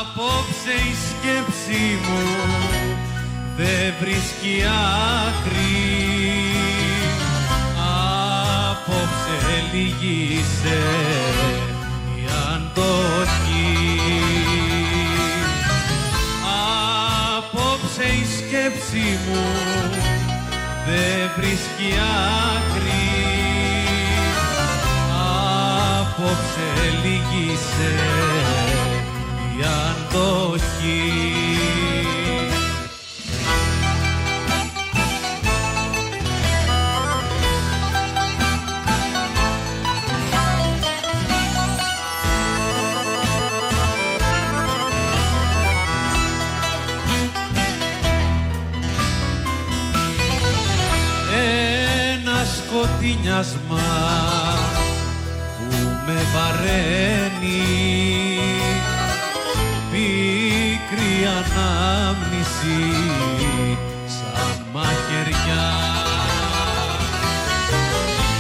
Απόψε η σκέψη μου δεν βρίσκει άκρη, απόψε λυγίσε η αντοχή. Απόψε η σκέψη μου δεν βρίσκει άκρη, απόψε λυγίσε η αντοχή. Σκοτεινιάσμα που με βαραίνει, πίκρη ανάμνηση σαν μαχαιριά.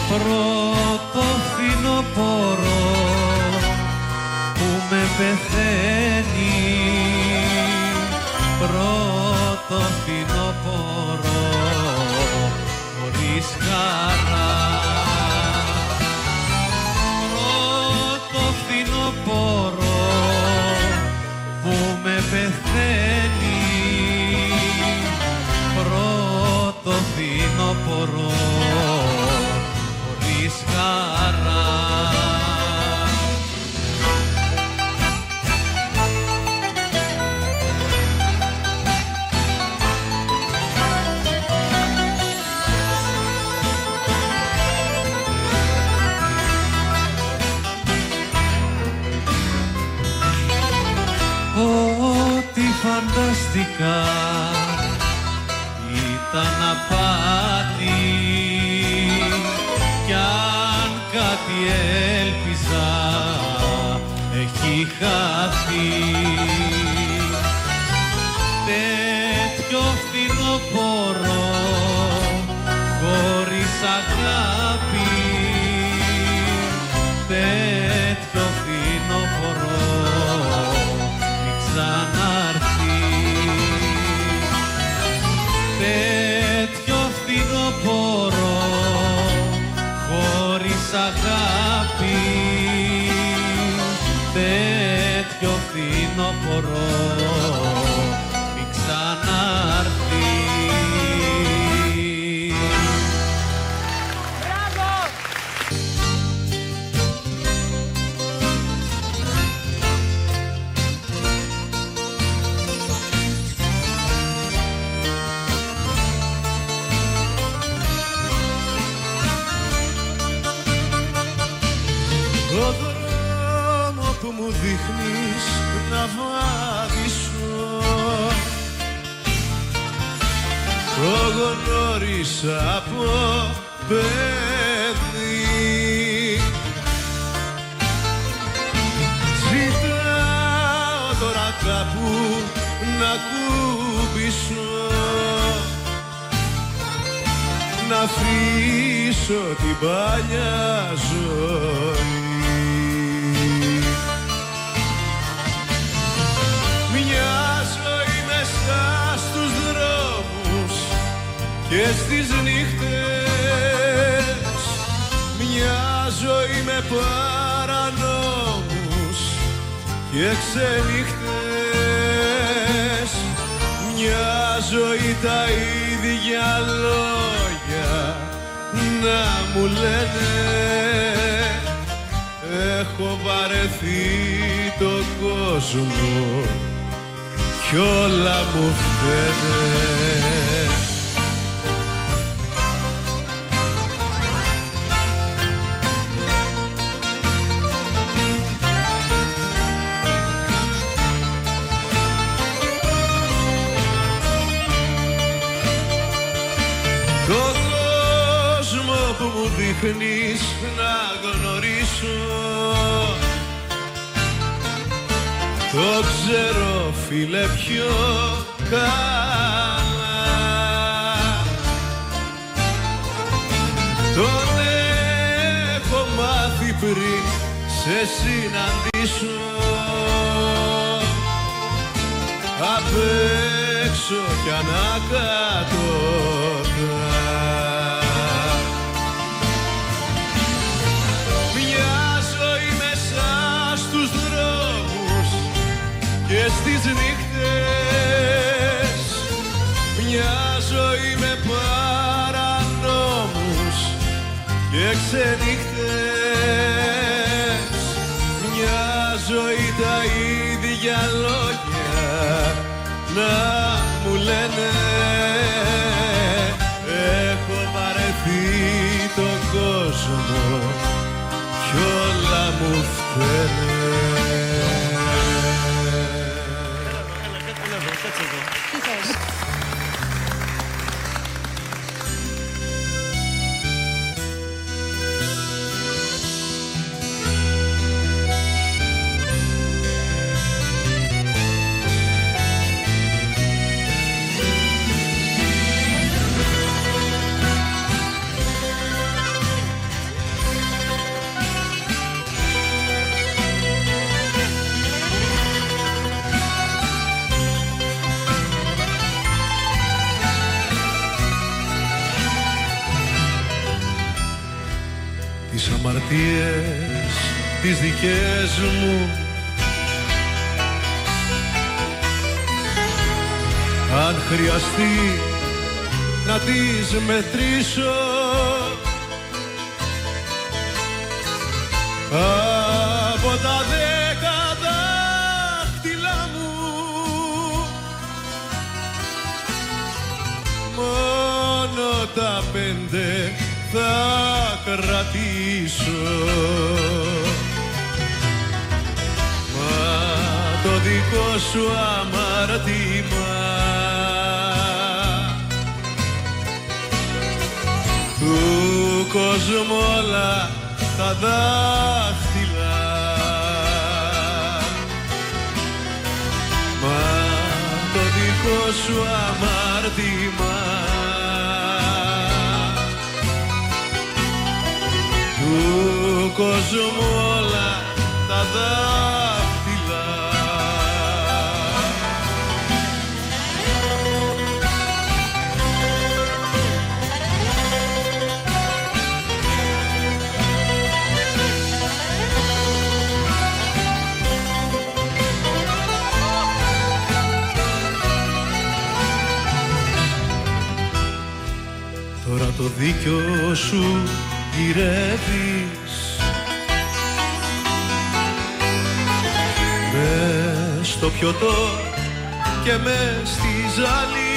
Πρώτο φθινόπωρο που με πεθαίνει, πρώτο φθινόπωρο χωρίς χαρά. Πρώτο φθινόπωρο που με πεθαίνει, πρώτο φθινόπωρο χωρίς χαρά. Ό,τι φαντάστηκα ήταν απάτη, κι αν κάτι έλπιζα έχει χαθεί. Τέτοιο φθινόπωρο χωρίς αγάπη, τέτοιο φθινόπωρο ξανάρθει. Τέτοιο φθινόπωρο χωρίς αγάπη, τέτοιο φθινόπωρο μη ξανάρθει. Το δρόμο που μου δείχνεις να βαδίσω, το γνώρισα από παιδί. Ζητάω τώρα κάπου να ακουμπήσω, να αφήσω την παλιά ζωή. Μια ζωή μέσα στους δρόμους και στις νύχτες, μια ζωή με παρανόμους και ξενύχτες, μια ζωή τα ίδια λόγια να μου λένε. Έχω βαρεθεί τον κόσμο κι όλα μου φταίνε. Δείχνεις να γνωρίσω, το ξέρω φίλε πιο καλά. Τον έχω μάθει πριν σε συναντήσω, απ' έξω κι ανακατώτα. Και στις νύχτες, μια ζωή με παρανόμους και ξενύχτες, μια ζωή τα ίδια λόγια να μου λένε. Έχω βαρεθεί τον κόσμο κι όλα μου φταίνε. Τι θες? Τις αμαρτίες τις δικές μου, αν χρειαστεί να τις μετρήσω, από τα 10 δάχτυλα μου μόνο τα 5 θα κρατήσω. Μα το δικό σου αμάρτημα του κόσμου όλα τα δάχτυλα, μα το δικό σου αμάρτημα του κόσμου όλα τα δάχτυλα. Τώρα το δίκιο σου γυρεύεις μες στο πιωτό και μες στη ζαλή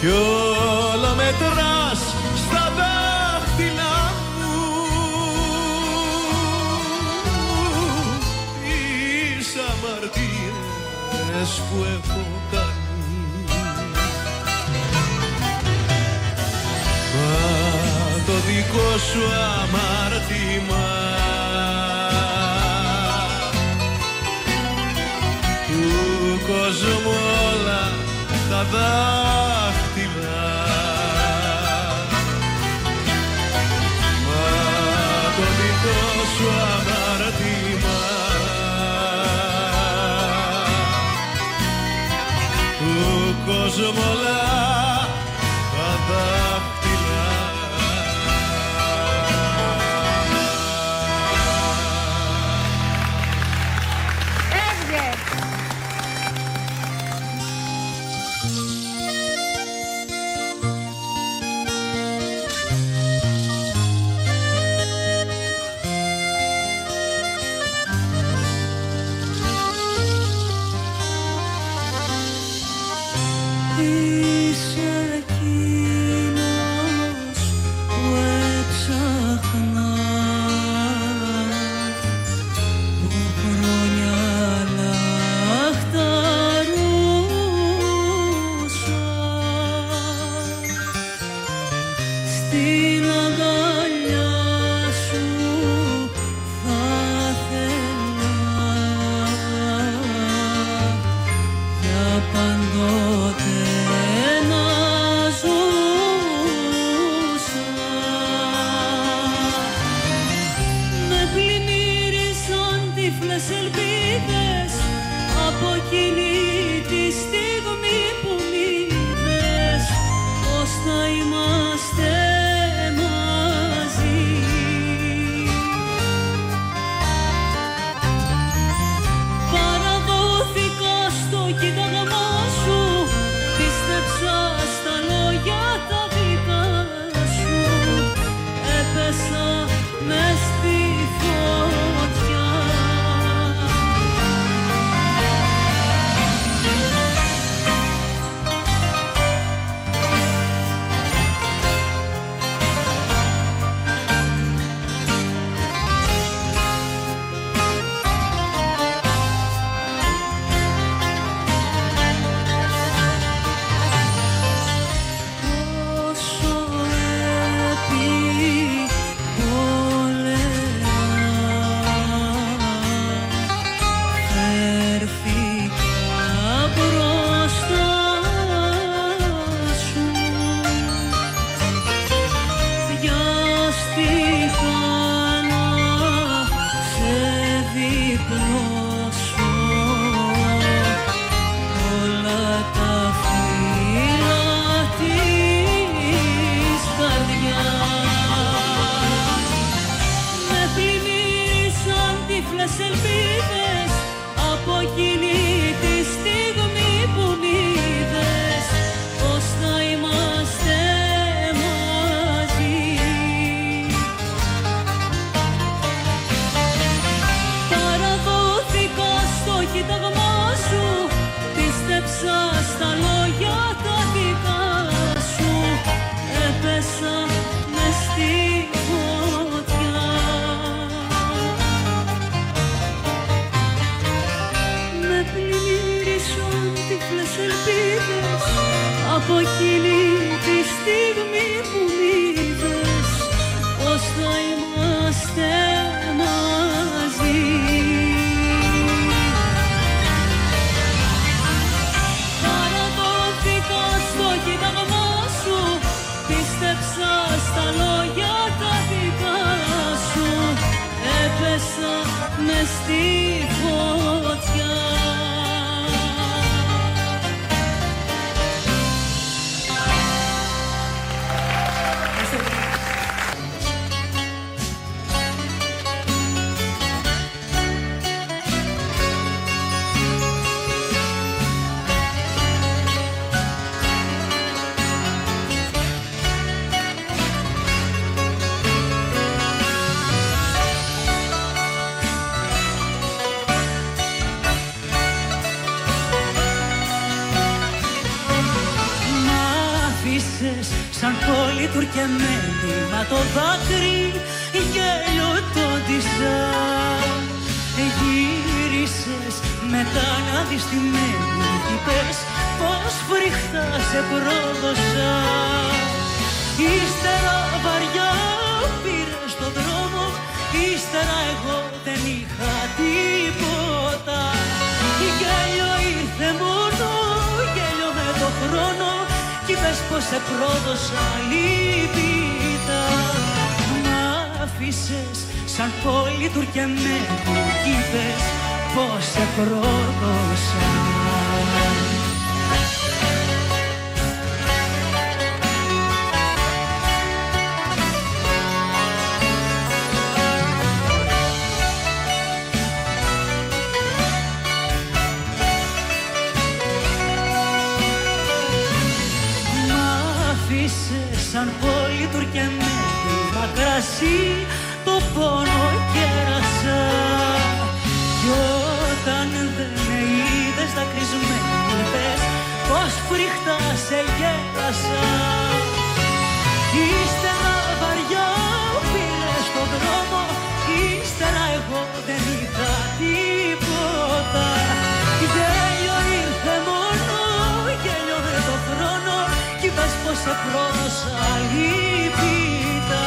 κι όλα μετράς στα δάχτυλα μου τις αμαρτίες που έχω κάνει. Το δικό σου αμάρτημα κόσμο όλα τα δάχτυλα. Μα το δικό σου αμάρτημα του κόσμου όλα τα δάχτυλα. Από εκείνη τη στιγμή που μ' είδες πως θα είμαστε μαζί. Παραδόθηκα στο κοίταγμα σου, πίστεψα στα λόγια τα δικά σου, έπεσα μες στη φωτιά. Σαν πόλη τουρκεμένη, μα το δάκρυ γέλιο το ντυζάν. Γύρισες μετά να δεις τη μένη, είπες πως φρικτά σε πρόδωσα. Ύστερα βαριά πήρες τον δρόμο, ύστερα εγώ δεν είχα τίποτα. Γέλιο ήρθε μου πες πως σε πρόδωσα λύπητα. Μ' άφησες σαν πολυτουρκεμένη κι είπες πως σε πρόδωσα. Σαν πολυτουρκεμένη μακρασί το πόνο κέρασα. Κι όταν δεν με είδες δακρυσμένη είπες πως φρικτά σε γέλασα. Ύστερα βαριά πήρες στον δρόμο, ύστερα εγώ δεν είδα τίποτα. Γέλιο ήρθε μόνο, γέλιο με το χρόνο κι είπες πως σε πρόδωσα λύπητα.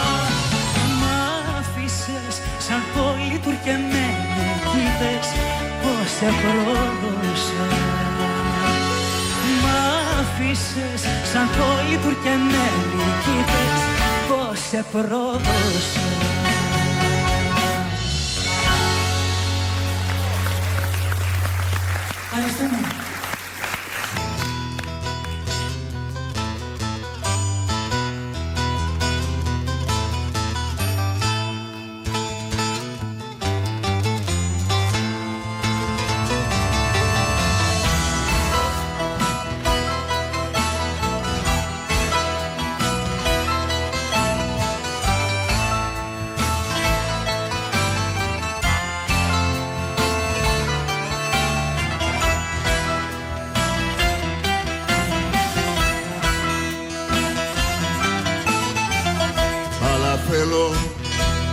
Μ' άφησες σαν πολυτουρκεμένη κι είπες πως σε πρόδωσα. Μ' άφησες σαν πολυτουρκεμένη κι είπες πως σε πρόδωσα. Ευχαριστούμε. Θέλω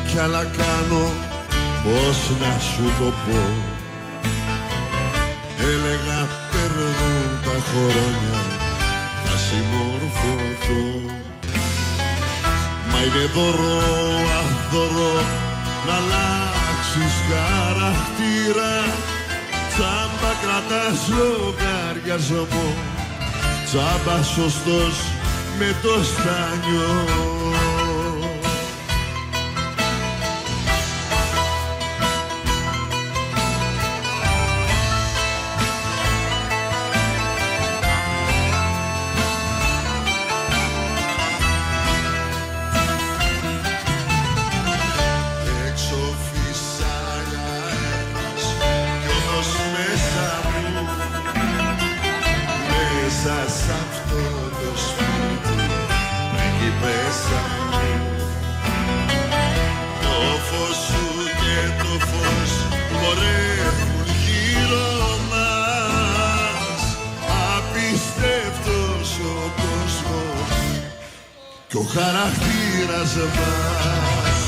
κι άλλα κάνω, πώς να σου το πω. Έλεγα περνούν τα χρόνια, θα συμμορφωθώ. Μα είναι δώρο αθώρο να αλλάξεις χαρακτήρα. Τσάμπα κρατάς λογαριασμό, τσάμπα σωστός με το στάνιο. Κι ο χαρακτήρας μας.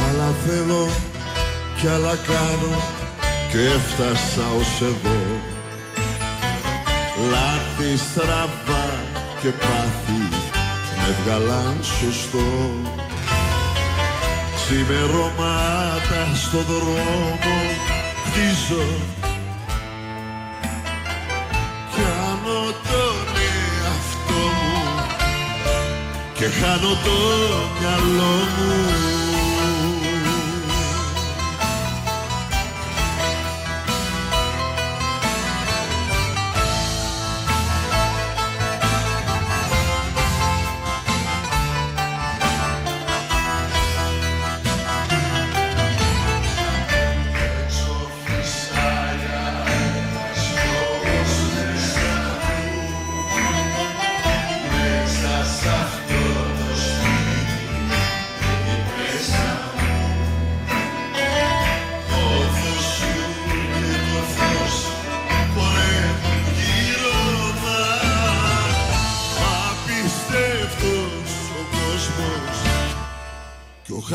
Άλλα θέλω κι άλλα κάνω και έφτασα ως εδώ. Λάθη, στραβά και πάθη με βγαλάν σωστό. Ξημερώματα στο δρόμο χτίζω, κάνω τον εαυτό μου και χάνω το μυαλό μου.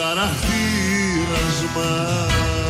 Χαρακτήρας μας.